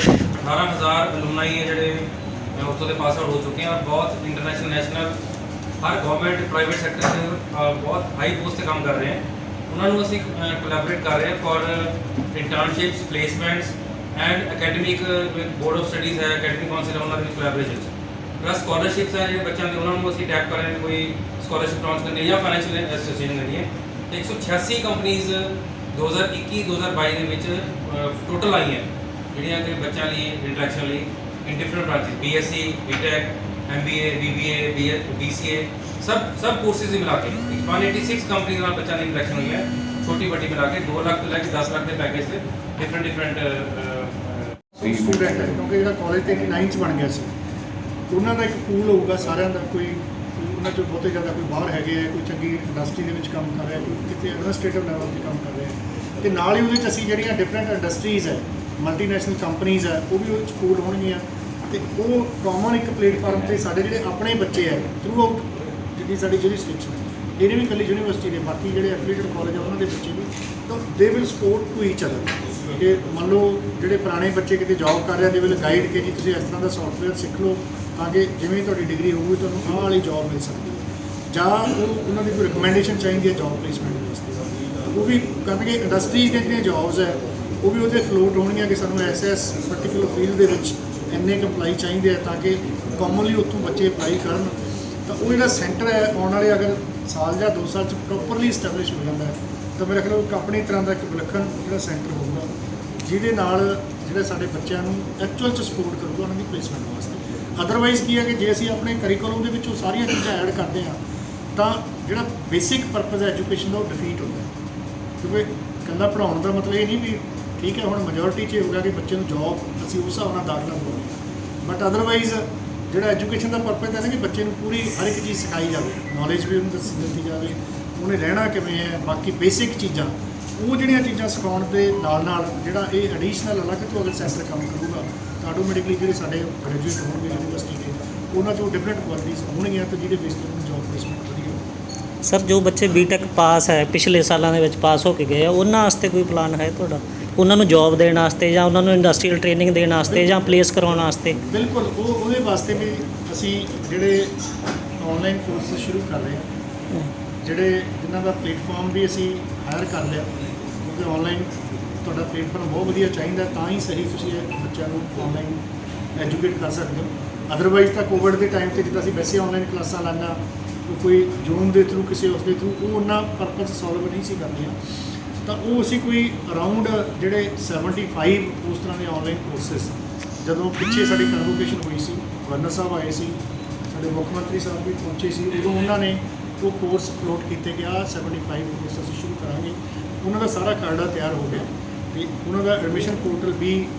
18,000 ਅਲੂਮਨਾਈ ਹੈ ਜਿਹੜੇ ਉੱਥੋਂ ਦੇ ਪਾਸ ਆਊਟ ਹੋ ਚੁੱਕੇ ਆ। ਬਹੁਤ ਇੰਟਰਨੈਸ਼ਨਲ ਨੈਸ਼ਨਲ ਹਰ ਗਵਰਨਮੈਂਟ ਪ੍ਰਾਈਵੇਟ ਸੈਕਟਰ 'ਚ ਬਹੁਤ ਹਾਈ ਪੋਸਟ 'ਤੇ ਕੰਮ ਕਰ ਰਹੇ ਹੈ। ਉਹਨਾਂ ਨੂੰ ਅਸੀਂ ਕੋਲੈਬੋਰੇਟ ਕਰ ਰਹੇ ਹਾਂ for internships placements and academic board of studies ਹੈ, ਅਕੈਡਮਿਕ ਕਾਉਂਸਲ ਉਹਨਾਂ ਦੇ ਵਿੱਚ ਕੋਲੈਬੋਰੇਸ਼ਨ ਪਲੱਸ ਸਕੋਲਰਸ਼ਿਪਸ ਹੈ ਜਿਹੜੇ ਬੱਚਿਆਂ ਦੇ ਉਹਨਾਂ ਨੂੰ ਅਸੀਂ ਟੈਪ ਕਰ ਰਹੇ ਹਾਂ, ਕੋਈ ਸਕੋਲਰਸ਼ਿਪ ਲਾਂਚ ਕਰਨੀ ਹੈ ਜਾਂ ਫਾਈਨੈਂਸ਼ੀਅਲ ਐਸੋਸੀਏਸ਼ਨ ਕਰਨੀ ਹੈ। 186 ਕੰਪਨੀਜ਼ 2021-2022 ਦੇ ਵਿੱਚ ਟੋਟਲ ਆਈਆਂ ਜਿਹੜੀਆਂ ਕਿ ਬੱਚਿਆਂ ਲਈ ਇੰਟਰੈਕਸ਼ਨ ਲਈ ਇਨ different branches BSc BTech MBA BBA BCA ਸਭ ਕੋਰਸਿਸ ਹੀ ਮਿਲਾ ਕੇ 186 ਕੰਪਨੀ ਨਾਲ ਬੱਚਿਆਂ ਦੀ ਇੰਟਰੈਕਸ਼ਨ ਹੋਈ ਹੈ, ਛੋਟੀ ਵੱਡੀ ਮਿਲਾ ਕੇ 2 ਲੱਖ ਤੋਂ ਲੈ ਕੇ 10 ਲੱਖ ਦੇ ਪੈਕੇਜ ਤੇ ਡਿਫਰੈਂਟ ਸਟੂਡੈਂਟ ਹੈ, ਕਿਉਂਕਿ ਜਿਹੜਾ ਕਾਲਜ ਤੇ 89 ਚ ਬਣ ਗਿਆ ਸੀ, ਉਹਨਾਂ ਦਾ ਇੱਕ ਪੂਲ ਹੋਊਗਾ ਸਾਰਿਆਂ ਦਾ, ਕੋਈ ਉਹਨਾਂ ਚੋਂ ਬਹੁਤੇ ਜ਼ਿਆਦਾ ਕੋਈ ਬਾਹਰ ਹੈਗੇ ਆ, ਕੋਈ ਚੰਗੀ ਇੰਡਸਟਰੀ ਦੇ ਵਿੱਚ ਕੰਮ ਕਰ ਰਿਹਾ, ਕੋਈ ਕਿਤੇ ਐਡਮਿਨਿਸਟ੍ਰੇਟਿਵ ਲੈਵਲ 'ਤੇ ਕੰਮ ਕਰ ਰਿਹਾ, ਤੇ ਨਾਲ ਹੀ ਉਹਦੇ 'ਚ ਅਸੀਂ ਜਿਹੜੀਆਂ ਡਿਫਰੈਂਟ ਇੰਡਸਟਰੀਜ਼ ਹੈ, ਮਲਟੀਨੈਸ਼ਨਲ ਕੰਪਨੀਜ਼ ਹੈ, ਉਹ ਵੀ ਉਹਦੇ 'ਚ ਪੂਲ ਹੋਣਗੀਆਂ। ਤੇ ਉਹ ਕਾਮਨ ਇੱਕ ਪਲੇਟਫਾਰਮ 'ਤੇ ਸਾਡੇ ਜਿਹੜੇ ਆਪਣੇ ਬੱਚੇ ਹੈ ਥਰੂ ਆਊਟ ਜਿੱਦੀ ਸਾਡੀ ਜੁਰਿਸਡਿਕਸ਼ਨ ਹੈ, ਇਹ ਨਹੀਂ ਵੀ ਇਕੱਲੀ ਯੂਨੀਵਰਸਿਟੀ ਦੇ, ਬਾਕੀ ਜਿਹੜੇ ਐਫੀਲੀਏਟਡ ਕਾਲਜ ਆ ਉਹਨਾਂ ਦੇ ਬੱਚੇ ਵੀ, ਤਾਂ they will support to each other. ਕਿ ਮੰਨ ਲਓ ਜਿਹੜੇ ਪੁਰਾਣੇ ਬੱਚੇ ਕਿਤੇ ਜੌਬ ਕਰ ਰਹੇ ਦੇ ਵਿਲ ਗਾਈਡ ਕਿ ਜੀ ਤੁਸੀਂ ਇਸ ਤਰ੍ਹਾਂ ਦਾ ਸੌਫਟਵੇਅਰ ਸਿੱਖ ਲਓ ਤਾਂ ਕਿ ਜਿਵੇਂ ਤੁਹਾਡੀ ਡਿਗਰੀ ਹੋਊਗੀ ਤੁਹਾਨੂੰ ਆਹ ਵਾਲੀ ਜੌਬ ਮਿਲ ਸਕਦੀ ਹੈ, ਜਾਂ ਉਹਨਾਂ ਦੀ ਕੋਈ ਰਿਕਮੈਂਡੇਸ਼ਨ ਚਾਹੀਦੀ ਹੈ ਜੌਬ ਪਲੇਸਮੈਂਟ ਵਾਸਤੇ, ਉਹ ਵੀ ਕਰਨਗੇ। ਇੰਡਸਟਰੀਜ਼ ਦੀਆਂ ਜਿਹੜੀਆਂ ਜੌਬਸ ਹੈ ਉਹ ਵੀ ਉਹਦੇ ਫਲੋਟ ਹੋਣਗੀਆਂ ਕਿ ਸਾਨੂੰ ਐਸ ਪਰਟੀਕੂਲਰ ਫੀਲਡ ਦੇ ਵਿੱਚ ਇੰਨੇ ਕੁ ਅਪਲਾਈ ਚਾਹੀਦੇ ਆ ਤਾਂ ਕਿ ਕਾਮਨਲੀ ਉੱਥੋਂ ਬੱਚੇ ਅਪਲਾਈ ਕਰਨ। ਤਾਂ ਉਹ ਜਿਹੜਾ ਸੈਂਟਰ ਹੈ ਆਉਣ ਵਾਲੇ ਅਗਰ ਸਾਲ ਜਾਂ 2 ਸਾਲ 'ਚ ਪ੍ਰੋਪਰਲੀ ਸਟੈਬਲਿਸ਼ ਹੋ ਜਾਂਦਾ ਹੈ ਤਾਂ ਮੇਰੇ ਖਿਆਲ ਇੱਕ ਆਪਣੀ ਤਰ੍ਹਾਂ ਦਾ ਇੱਕ ਵਿਲੱਖਣ ਜਿਹੜਾ ਸੈਂਟਰ ਹੋਊਗਾ ਜਿਹਦੇ ਨਾਲ ਜਿਹੜੇ ਸਾਡੇ ਬੱਚਿਆਂ ਨੂੰ ਐਕਚੁਅਲ 'ਚ ਸਪੋਰਟ ਕਰੂਗਾ ਉਹਨਾਂ ਦੀ ਪਲੇਸਮੈਂਟ ਵਾਸਤੇ। ਅਦਰਵਾਈਜ਼ ਕੀ ਹੈ ਕਿ ਜੇ ਅਸੀਂ ਆਪਣੇ ਕਰਿਕੂਲਮ ਦੇ ਵਿੱਚ ਉਹ ਸਾਰੀਆਂ ਚੀਜ਼ਾਂ ਐਡ ਕਰਦੇ ਹਾਂ ਤਾਂ ਜਿਹੜਾ ਬੇਸਿਕ ਪਰਪਸ ਹੈ ਐਜੂਕੇਸ਼ਨ ਦਾ ਉਹ ਡਿਫੀਟ ਹੁੰਦਾ ਹੈ, ਕਿਉਂਕਿ ਇਕੱਲਾ ਪੜ੍ਹਾਉਣ ਦਾ ਮਤਲਬ ਇਹ ਨਹੀਂ ਵੀ ਠੀਕ ਹੈ ਹੁਣ ਮੈਜੋਰਿਟੀ 'ਚ ਇਹ ਹੋਗਾ ਕਿ ਬੱਚੇ ਨੂੰ ਜੌਬ ਅਸੀਂ ਉਸ ਹਿਸਾਬ ਨਾਲ ਦਾਖਲਾ ਦਵਾਉਂਦੇ ਹਾਂ, ਬਟ ਅਦਰਵਾਈਜ਼ ਜਿਹੜਾ ਐਜੂਕੇਸ਼ਨ ਦਾ ਪਰਪਸ ਹੈ ਨਾ ਕਿ ਬੱਚੇ ਨੂੰ ਪੂਰੀ ਹਰ ਇੱਕ ਚੀਜ਼ ਸਿਖਾਈ ਜਾਵੇ, ਨੌਲੇਜ ਵੀ ਉਹਨੂੰ ਦਿੱਤੀ ਜਾਵੇ, ਉਹਨੇ ਰਹਿਣਾ ਕਿਵੇਂ ਹੈ, ਬਾਕੀ ਬੇਸਿਕ ਚੀਜ਼ਾਂ ਉਹ ਜਿਹੜੀਆਂ ਚੀਜ਼ਾਂ ਸਿਖਾਉਣ ਦੇ ਨਾਲ ਜਿਹੜਾ ਇਹ ਐਡੀਸ਼ਨਲ ਅਲੱਗ ਤੋਂ ਅਗਰ ਸੈਂਟਰ ਕੰਮ ਕਰੂਗਾ ਤਾਂ ਆਟੋਮੈਟਿਕਲੀ ਜਿਹੜੇ ਸਾਡੇ ਗ੍ਰੈਜੂਏਟ ਹੋਣਗੇ ਯੂਨੀਵਰਸਿਟੀ ਦੇ ਉਹਨਾਂ 'ਚੋਂ ਡਿਫਰੈਂਟ ਕੁਆਲਿਟੀਜ਼ ਹੋਣਗੀਆਂ ਤੇ ਜਿਹਦੇ ਬੇਸ 'ਤੇ ਉਹਨੂੰ ਜੌਬ ਪਲੇਸਮੈਂਟ ਵਧੀਆ। ਸਰ ਜੋ ਬੱਚੇ ਬੀਟੈਕ ਪਾਸ ਹੈ ਪਿਛਲੇ ਸਾਲਾਂ ਦੇ ਵਿੱਚ ਪਾਸ ਹੋ ਕੇ ਗਏ ਆ ਉਹਨਾਂ ਵਾਸਤੇ ਕੋਈ ਪਲਾਨ ਹੈ ਤੁਹਾਡਾ, ਉਹਨਾਂ ਨੂੰ ਜੌਬ ਦੇਣ ਵਾਸਤੇ ਜਾਂ ਉਹਨਾਂ ਨੂੰ ਇੰਡਸਟਰੀਅਲ ਟ੍ਰੇਨਿੰਗ ਦੇਣ ਵਾਸਤੇ ਜਾਂ ਪਲੇਸ ਕਰਾਉਣ ਵਾਸਤੇ? ਬਿਲਕੁਲ ਉਹਦੇ ਵਾਸਤੇ ਵੀ ਅਸੀਂ ਜਿਹੜੇ ਆਨਲਾਈਨ ਕੋਰਸਿਸ ਸ਼ੁਰੂ ਕਰ ਰਹੇ ਹਾਂ, ਜਿਹੜੇ ਜਿਨ੍ਹਾਂ ਦਾ ਪਲੇਟਫਾਰਮ ਵੀ ਅਸੀਂ ਹਾਇਰ ਕਰ ਲਿਆ, ਕਿਉਂਕਿ ਆਨਲਾਈਨ ਤੁਹਾਡਾ ਪਲੇਟਫਾਰਮ ਬਹੁਤ ਵਧੀਆ ਚਾਹੀਦਾ ਤਾਂ ਹੀ ਸਹੀ ਤੁਸੀਂ ਇਹ ਬੱਚਿਆਂ ਨੂੰ ਆਨਲਾਈਨ ਐਜੂਕੇਟ ਕਰ ਸਕਦੇ ਹੋ। ਅਦਰਵਾਈਜ਼ ਤਾਂ ਕੋਵਿਡ ਦੇ ਟਾਈਮ 'ਤੇ ਜਿੱਦਾਂ ਅਸੀਂ ਵੈਸੇ ਆਨਲਾਈਨ ਕਲਾਸਾਂ ਲਾਈਆਂ ਕੋਈ ਜ਼ੂਮ ਦੇ ਥਰੂ ਕਿਸੇ ਉਸ ਦੇ ਥਰੂ ਉਹ ਉਹਨਾਂ ਪਰਪਸ ਸੋਲਵ ਨਹੀਂ ਸੀ ਕਰਦੀਆਂ, ਤਾਂ ਉਹ ਅਸੀਂ ਕੋਈ ਅਰਾਊਂਡ ਜਿਹੜੇ 75 ਉਸ ਤਰ੍ਹਾਂ ਦੇ ਆਨਲਾਈਨ ਕੋਰਸਿਸ ਜਦੋਂ ਪਿੱਛੇ ਸਾਡੀ ਕਨਵੋਕੇਸ਼ਨ ਹੋਈ ਸੀ, ਗਵਰਨਰ ਸਾਹਿਬ ਆਏ ਸੀ, ਸਾਡੇ ਮੁੱਖ ਮੰਤਰੀ ਸਾਹਿਬ ਵੀ ਪਹੁੰਚੇ ਸੀ, ਉਦੋਂ ਉਹਨਾਂ ਨੇ ਉਹ ਕੋਰਸ ਫਲੋਟ ਕੀਤੇ ਕਿ ਆਹ 75 ਕੋਰਸ ਅਸੀਂ ਸ਼ੁਰੂ ਕਰਾਂਗੇ। ਉਹਨਾਂ ਦਾ ਸਾਰਾ ਕਾਰਡਾ ਤਿਆਰ ਹੋ ਗਿਆ ਤੇ ਉਹਨਾਂ ਦਾ ਐਡਮਿਸ਼ਨ ਪੋਰਟਲ ਵੀ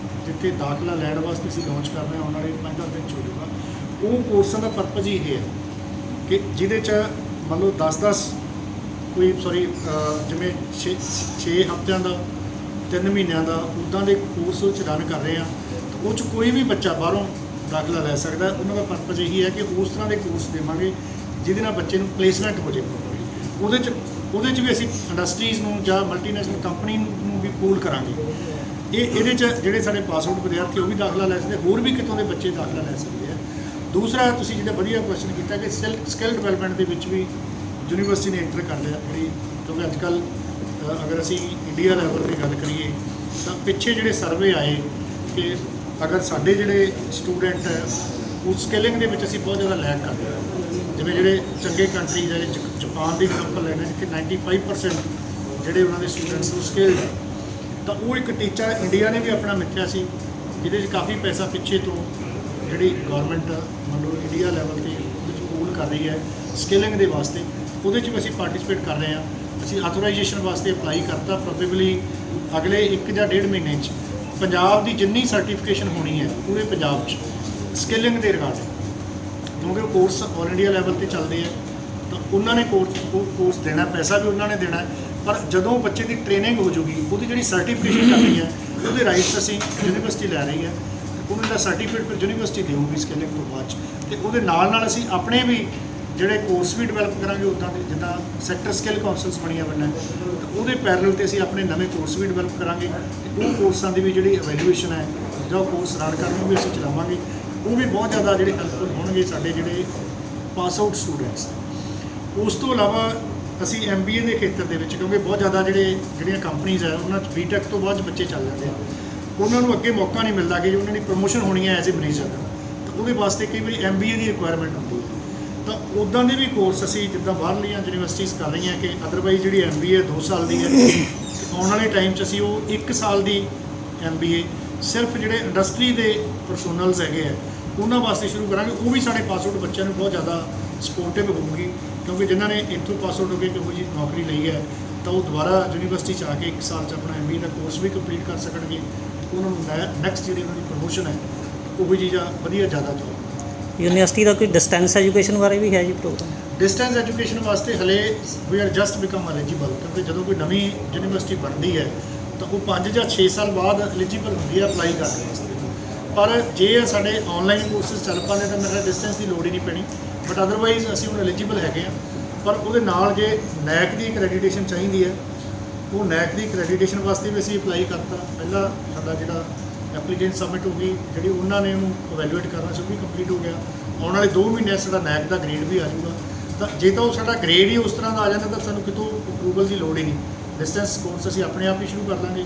ਜਿੱਥੇ ਦਾਖਲਾ ਲੈਣ ਵਾਸਤੇ ਅਸੀਂ ਲਾਂਚ ਕਰ ਰਹੇ ਹਾਂ ਆਉਣ ਵਾਲੇ 5-10 ਦਿਨ 'ਚ ਹੋ ਜਾਊਗਾ। ਉਹ ਕੋਰਸਾਂ ਦਾ ਪਰਪਸ ਹੀ ਇਹ ਹੈ ਕਿ ਜਿਹਦੇ 'ਚ ਮੰਨ ਲਓ 10-10 ਕੋਈ ਜਿਵੇਂ 6 ਹਫ਼ਤਿਆਂ ਦਾ 3 ਮਹੀਨਿਆਂ ਦਾ ਉੱਦਾਂ ਦੇ ਕੋਰਸ ਉਹ 'ਚ ਰਨ ਕਰ ਰਹੇ ਹਾਂ, ਉਹ 'ਚ ਕੋਈ ਵੀ ਬੱਚਾ ਬਾਹਰੋਂ ਦਾਖਲਾ ਲੈ ਸਕਦਾ। ਉਹਨਾਂ ਦਾ ਪਰਪਸ ਇਹੀ ਹੈ ਕਿ ਉਸ ਤਰ੍ਹਾਂ ਦੇ ਕੋਰਸ ਦੇਵਾਂਗੇ ਜਿਹਦੇ ਨਾਲ ਬੱਚੇ ਨੂੰ ਪਲੇਸਮੈਂਟ ਹੋ ਜਾਵੇ। ਉਹਦੇ 'ਚ ਵੀ ਅਸੀਂ ਇੰਡਸਟਰੀਜ਼ ਨੂੰ ਜਾਂ ਮਲਟੀਨੈਸ਼ਨਲ ਕੰਪਨੀ ਨੂੰ ਵੀ ਪੂਲ ਕਰਾਂਗੇ। ਇਹਦੇ 'ਚ ਜਿਹੜੇ ਸਾਡੇ ਪਾਸ ਆਊਟ ਵਿਦਿਆਰਥੀ ਉਹ ਵੀ ਦਾਖਲਾ ਲੈ ਸਕਦੇ, ਹੋਰ ਵੀ ਕਿਤੋਂ ਦੇ ਬੱਚੇ ਦਾਖਲਾ ਲੈ ਸਕਦੇ ਆ। ਦੂਸਰਾ ਤੁਸੀਂ ਜਿਹੜਾ ਵਧੀਆ ਕੁਐਸਚਨ ਕੀਤਾ ਕਿ ਸਕਿੱਲ ਡਿਵੈਲਪਮੈਂਟ ਦੇ ਵਿੱਚ ਵੀ ਯੂਨੀਵਰਸਿਟੀ ਨੇ ਐਂਟਰ ਕਰ ਲਿਆ ਜਿਹੜੀ, ਕਿਉਂਕਿ ਅੱਜ ਕੱਲ੍ਹ ਅਗਰ ਅਸੀਂ ਇੰਡੀਆ ਲੈਵਲ 'ਤੇ ਗੱਲ ਕਰੀਏ ਤਾਂ ਪਿੱਛੇ ਜਿਹੜੇ ਸਰਵੇ ਆਏ ਕਿ ਅਗਰ ਸਾਡੇ ਜਿਹੜੇ ਸਟੂਡੈਂਟ ਹੈ ਉਹ ਸਕਿਲਿੰਗ ਦੇ ਵਿੱਚ ਅਸੀਂ ਬਹੁਤ ਜ਼ਿਆਦਾ ਲੈਕ ਕਰਦੇ ਹਾਂ। ਜਿਵੇਂ ਜਿਹੜੇ ਚੰਗੇ ਕੰਟਰੀਜ਼ ਹੈ, ਜਾਪਾਨ ਦੀ ਐਗਜ਼ਾਮਪਲ ਲੈਣਾ ਜਿੱਥੇ 95% ਜਿਹੜੇ ਉਹਨਾਂ ਦੇ ਸਟੂਡੈਂਟਸ ਨੂੰ ਸਕਿਲਡ ਹੈ, ਤਾਂ ਉਹ ਇੱਕ ਟੀਚਾ ਇੰਡੀਆ ਨੇ ਵੀ ਆਪਣਾ ਮਿੱਥਿਆ ਸੀ ਜਿਹਦੇ 'ਚ ਕਾਫੀ ਪੈਸਾ ਪਿੱਛੇ ਤੋਂ ਜਿਹੜੀ ਗਵਰਨਮੈਂਟ ਮੰਨ ਲਓ ਇੰਡੀਆ ਲੈਵਲ 'ਤੇ ਉਹਦੇ 'ਚ ਪੂਲ ਕਰ ਰਹੀ ਹੈ ਸਕਿਲਿੰਗ ਦੇ ਵਾਸਤੇ, ਉਹਦੇ 'ਚ ਵੀ ਅਸੀਂ ਪਾਰਟਿਸਿਪੇਟ ਕਰ ਰਹੇ ਹਾਂ। ਅਸੀਂ ਆਥੋਰਾਈਜੇਸ਼ਨ ਵਾਸਤੇ ਅਪਲਾਈ ਕਰਤਾ। ਪ੍ਰੋਬੇਬਲੀ ਅਗਲੇ 1 ਜਾਂ 1.5 ਮਹੀਨੇ 'ਚ ਪੰਜਾਬ ਦੀ ਜਿੰਨੀ ਸਰਟੀਫਿਕੇਸ਼ਨ ਹੋਣੀ ਹੈ ਪੂਰੇ ਪੰਜਾਬ 'ਚ ਸਕਿਲਿੰਗ ਦੇ ਰਿਗਾਰਡਿੰਗ, ਕਿਉਂਕਿ ਉਹ ਕੋਰਸ ਆਲ ਇੰਡੀਆ ਲੈਵਲ 'ਤੇ ਚੱਲਦੇ ਆ, ਤਾਂ ਉਹਨਾਂ ਨੇ ਕੋਰਸ ਦੇਣਾ, ਪੈਸਾ ਵੀ ਉਹਨਾਂ ਨੇ ਦੇਣਾ, ਪਰ ਜਦੋਂ ਬੱਚੇ ਦੀ ਟ੍ਰੇਨਿੰਗ ਹੋ ਜੂਗੀ ਉਹਦੀ ਜਿਹੜੀ ਸਰਟੀਫਿਕੇਸ਼ਨ ਕਰਨੀ ਹੈ ਉਹਦੇ ਰਾਈਟਸ ਅਸੀਂ ਯੂਨੀਵਰਸਿਟੀ ਲੈ ਰਹੀ ਹੈ, ਉਹਨਾਂ ਦਾ ਸਰਟੀਫਿਕੇਟ ਫਿਰ ਯੂਨੀਵਰਸਿਟੀ ਦੇਊਗੀ ਸਕਿਲਿੰਗ ਤੋਂ ਬਾਅਦ 'ਚ। ਅਤੇ ਉਹਦੇ ਨਾਲ ਅਸੀਂ ਆਪਣੇ ਵੀ ਜਿਹੜੇ ਕੋਰਸ ਵੀ ਡਿਵੈਲਪ ਕਰਾਂਗੇ ਉੱਦਾਂ ਦੇ, ਜਿੱਦਾਂ ਸੈਕਟਰ ਸਕਿੱਲ ਕਾਉਂਸਲਸ ਬਣੀਆਂ ਬਣਨਾ, ਉਹਦੇ ਪੈਰਲਲ 'ਤੇ ਅਸੀਂ ਆਪਣੇ ਨਵੇਂ ਕੋਰਸ ਵੀ ਡਿਵੈਲਪ ਕਰਾਂਗੇ। ਅਤੇ ਉਹ ਕੋਰਸਾਂ ਦੀ ਵੀ ਜਿਹੜੀ ਇਵੈਲੂਏਸ਼ਨ ਹੈ ਜਾਂ ਉਹ ਕੋਰਸ ਰਨ ਕਰਨ ਨੂੰ ਵੀ ਅਸੀਂ ਚਲਾਵਾਂਗੇ, ਉਹ ਵੀ ਬਹੁਤ ਜ਼ਿਆਦਾ ਜਿਹੜੇ ਹੈਲਪਫੁਲ ਹੋਣਗੇ ਸਾਡੇ ਜਿਹੜੇ ਪਾਸ ਆਊਟ ਸਟੂਡੈਂਟਸ। ਉਸ ਤੋਂ ਇਲਾਵਾ ਅਸੀਂ MBA ਦੇ ਖੇਤਰ ਦੇ ਵਿੱਚ, ਕਿਉਂਕਿ ਬਹੁਤ ਜ਼ਿਆਦਾ ਜਿਹੜੀਆਂ ਕੰਪਨੀਜ਼ ਹੈ ਉਹਨਾਂ 'ਚ BTech ਤੋਂ ਬਾਅਦ ਬੱਚੇ ਚੱਲ ਜਾਂਦੇ ਆ, ਉਹਨਾਂ ਨੂੰ ਅੱਗੇ ਮੌਕਾ ਨਹੀਂ ਮਿਲਦਾ ਕਿ ਉਹਨਾਂ ਦੀ ਪ੍ਰਮੋਸ਼ਨ ਹੋਣੀ ਹੈ ਐਜ਼ ਏ ਮੈਨੇਜਰ, ਤਾਂ ਉਹਦੇ ਵਾਸਤੇ ਕਈ ਵਾਰੀ MBA ਦੀ ਰਿਕੁਆਇਰਮੈਂਟ ਹੁੰਦੀ ਹੈ। ਤਾਂ ਉੱਦਾਂ ਦੇ ਵੀ ਕੋਰਸ ਅਸੀਂ ਜਿੱਦਾਂ ਬਾਹਰਲੀਆਂ ਯੂਨੀਵਰਸਿਟੀਜ਼ ਕਰ ਰਹੀਆਂ ਕਿ ਅਦਰਵਾਈਜ਼ ਜਿਹੜੀ MBA 2 ਸਾਲ ਦੀ ਹੈ, ਆਉਣ ਵਾਲੇ ਟਾਈਮ 'ਚ ਅਸੀਂ ਉਹ 1 ਸਾਲ ਦੀ MBA ਸਿਰਫ ਜਿਹੜੇ ਇੰਡਸਟਰੀ ਦੇ ਪਰਸੋਨਲਸ ਹੈਗੇ ਆ ਉਹਨਾਂ ਵਾਸਤੇ ਸ਼ੁਰੂ ਕਰਾਂਗੇ। ਉਹ ਵੀ ਸਾਡੇ ਪਾਸ ਆਊਟ ਬੱਚਿਆਂ ਨੂੰ ਬਹੁਤ ਜ਼ਿਆਦਾ ਸਪੋਰਟਿਵ ਹੋਊਗੀ, ਕਿਉਂਕਿ ਜਿਨ੍ਹਾਂ ਨੇ ਇੱਥੋਂ ਪਾਸ ਆਊਟ ਹੋ ਕੇ ਕੋਈ ਜੀ ਨੌਕਰੀ ਲਈ ਹੈ ਤਾਂ ਉਹ ਦੁਬਾਰਾ ਯੂਨੀਵਰਸਿਟੀ 'ਚ ਆ ਕੇ 1 ਸਾਲ 'ਚ ਆਪਣਾ MBA ਦਾ ਕੋਰਸ ਵੀ ਕੰਪਲੀਟ ਕਰ ਸਕਣਗੇ। ਉਹਨਾਂ ਨੂੰ ਨੈਕਸਟ ਜਿਹੜੀ ਉਹਨਾਂ ਦੀ ਪ੍ਰਮੋਸ਼ਨ ਹੈ ਉਹ ਵੀ ਚੀਜ਼ਾਂ ਵਧੀਆ ਜ਼ਿਆਦਾ ਚਾਹੋ। ਯੂਨੀਵਰਸਿਟੀ ਦਾ ਕੋਈ ਡਿਸਟੈਂਸ ਐਜੂਕੇਸ਼ਨ ਬਾਰੇ ਵੀ ਹੈ ਜੀ ਪ੍ਰੋਗਰਾਮ? ਡਿਸਟੈਂਸ ਐਜੂਕੇਸ਼ਨ ਵਾਸਤੇ ਹਲੇ we are just become eligible, ਕਿਉਂਕਿ ਜਦੋਂ ਕੋਈ ਨਵੀਂ ਯੂਨੀਵਰਸਿਟੀ ਬਣਦੀ ਹੈ ਤਾਂ ਉਹ 5 ਜਾਂ 6 ਸਾਲ ਬਾਅਦ ਐਲੀਜੀਬਲ ਹੁੰਦੀ ਹੈ ਅਪਲਾਈ ਕਰਨ ਵਾਸਤੇ। ਪਰ ਜੇ ਸਾਡੇ ਆਨਲਾਈਨ ਕੋਰਸਿਸ ਚੱਲ ਪਾਉਂਦੇ ਤਾਂ ਮੇਰੇ ਡਿਸਟੈਂਸ ਦੀ ਲੋੜ ਹੀ ਨਹੀਂ ਪੈਣੀ, ਬਟ ਅਦਰਵਾਈਜ਼ ਅਸੀਂ ਹੁਣ ਐਲੀਜੀਬਲ ਹੈਗੇ ਹਾਂ। ਪਰ ਉਹਦੇ ਨਾਲ ਜੇ NAAC ਦੀ ਕ੍ਰੈਡੀਟੇਸ਼ਨ ਚਾਹੀਦੀ ਹੈ, ਉਹ NAAC ਦੀ ਕ੍ਰੈਡੀਟੇਸ਼ਨ ਵਾਸਤੇ ਵੀ ਅਸੀਂ ਅਪਲਾਈ ਕਰਤਾ। ਪਹਿਲਾਂ ਸਾਡਾ ਜਿਹੜਾ ਐਪਲੀਕੇਸ਼ਨ ਸਬਮਿਟ ਹੋ ਗਈ, ਜਿਹੜੀ ਉਹਨਾਂ ਨੇ ਉਹਨੂੰ ਇਵੈਲੂਏਟ ਕਰਨਾ ਸੀ ਉਹ ਵੀ ਕੰਪਲੀਟ ਹੋ ਗਿਆ। ਆਉਣ ਵਾਲੇ 2 ਮਹੀਨਿਆਂ ਸਾਡਾ NAAC ਦਾ ਗ੍ਰੇਡ ਵੀ ਆ ਜਾਊਗਾ। ਤਾਂ ਜੇ ਤਾਂ ਉਹ ਸਾਡਾ ਗ੍ਰੇਡ ਹੀ ਉਸ ਤਰ੍ਹਾਂ ਦਾ ਆ ਜਾਂਦਾ ਤਾਂ ਸਾਨੂੰ ਕਿਤੋਂ ਅਪਰੂਵਲ ਦੀ ਲੋੜ ਹੀ ਨਹੀਂ, ਡਿਸਟੈਂਸ ਕੋਰਸ ਅਸੀਂ ਆਪਣੇ ਆਪ ਹੀ ਸ਼ੁਰੂ ਕਰ ਦਾਂਗੇ।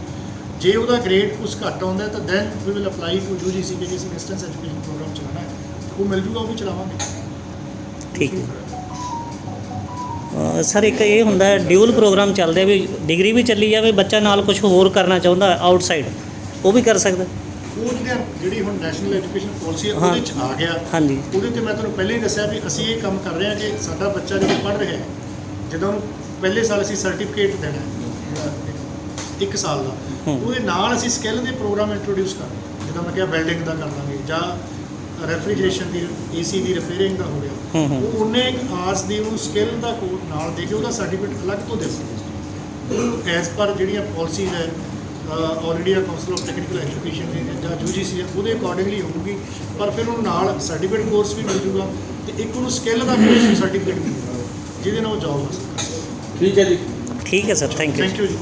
ਜੇ ਉਹਦਾ ਗ੍ਰੇਡ ਕੁਛ ਘੱਟ ਆਉਂਦਾ ਤਾਂ then we will apply to UGC ਕਿ ਅਸੀਂ ਡਿਸਟੈਂਸ ਐਜੂਕੇਸ਼ਨ ਪ੍ਰੋਗਰਾਮ ਚਲਾਉਣਾ ਹੈ, ਉਹ ਮਿਲ ਜੂਗਾ, ਉਹ ਵੀ ਚਲਾਵਾਂਗੇ। ਠੀਕ ਹੈ ਸਰ। ਇੱਕ ਇਹ ਹੁੰਦਾ ਹੈ ਡਿਊਲ ਪ੍ਰੋਗਰਾਮ ਚੱਲਦੇ ਵੀ ਡਿਗਰੀ ਵੀ ਚੱਲੀ ਜਾਵੇ, ਬੱਚਾ ਨਾਲ ਕੁਝ ਹੋਰ ਕਰਨਾ ਚਾਹੁੰਦਾ ਆਊਟਸਾਈਡ, ਉਹ ਵੀ ਕਰ ਸਕਦਾ। ਉਹ ਜਿਹੜੀ ਹੁਣ ਨੈਸ਼ਨਲ ਐਜੂਕੇਸ਼ਨ ਪਾਲਿਸੀ ਹੈ ਉਹਦੇ 'ਚ ਆ ਗਿਆ। ਹਾਂਜੀ, ਉਹਦੇ 'ਤੇ ਮੈਂ ਤੁਹਾਨੂੰ ਪਹਿਲਾਂ ਹੀ ਦੱਸਿਆ ਵੀ ਅਸੀਂ ਇਹ ਕੰਮ ਕਰ ਰਹੇ ਹਾਂ ਕਿ ਸਾਡਾ ਬੱਚਾ ਜਦੋਂ ਪੜ੍ਹ ਰਿਹਾ ਹੈ, ਜਦੋਂ ਉਹਨੂੰ ਪਹਿਲੇ ਸਾਲ ਅਸੀਂ ਸਰਟੀਫਿਕੇਟ ਦੇਣਾ 1 ਸਾਲ ਦਾ, ਉਹਦੇ ਨਾਲ ਅਸੀਂ ਸਕਿੱਲ ਦੇ ਪ੍ਰੋਗਰਾਮ ਇੰਟਰੋਡਿਊਸ ਕਰ ਰਹੇ ਹਾਂ। ਜਿੱਦਾਂ ਮੈਂ ਕਿਹਾ ਵੈਲਡਿੰਗ ਦਾ ਕਰ ਲਾਂਗੇ ਜਾਂ ਰੈਫਰੀਜਰੇਸ਼ਨ ਦੀ, AC ਦੀ ਰਿਪੇਅਰਿੰਗ ਦਾ ਹੋ ਗਿਆ, ਉਹ ਉਹਨੇ ਆਰਟਸ ਦੀ ਉਹਨੂੰ ਸਕਿੱਲ ਦਾ ਕੋਰਸ ਨਾਲ ਦੇ ਕੇ ਉਹਦਾ ਸਰਟੀਫਿਕੇਟ ਅਲੱਗ ਤੋਂ ਦੇ ਸਕਦੇ। ਉਹ ਐਜ਼ ਪਰ ਜਿਹੜੀਆਂ ਪਾਲਿਸੀਜ਼ ਹੈ all India council of technical education ਦੀ ਜਾਂ UGC ਉਹਦੇ ਅਕੋਰਡਿੰਗਲੀ ਹੋਊਗੀ, ਪਰ ਫਿਰ ਉਹਨੂੰ ਨਾਲ ਸਰਟੀਫਿਕੇਟ ਕੋਰਸ ਵੀ ਮਿਲ ਜੂਗਾ ਅਤੇ ਇੱਕ ਉਹਨੂੰ ਸਕਿੱਲ ਦਾ ਕੋਰਸ ਸਰਟੀਫਿਕੇਟ ਮਿਲੂਗਾ ਜਿਹਦੇ ਨਾਲ ਉਹ ਜੋਬ ਹੋ ਸਕਦਾ। ਠੀਕ ਹੈ ਸਰ, ਥੈਂਕ ਯੂ ਜੀ।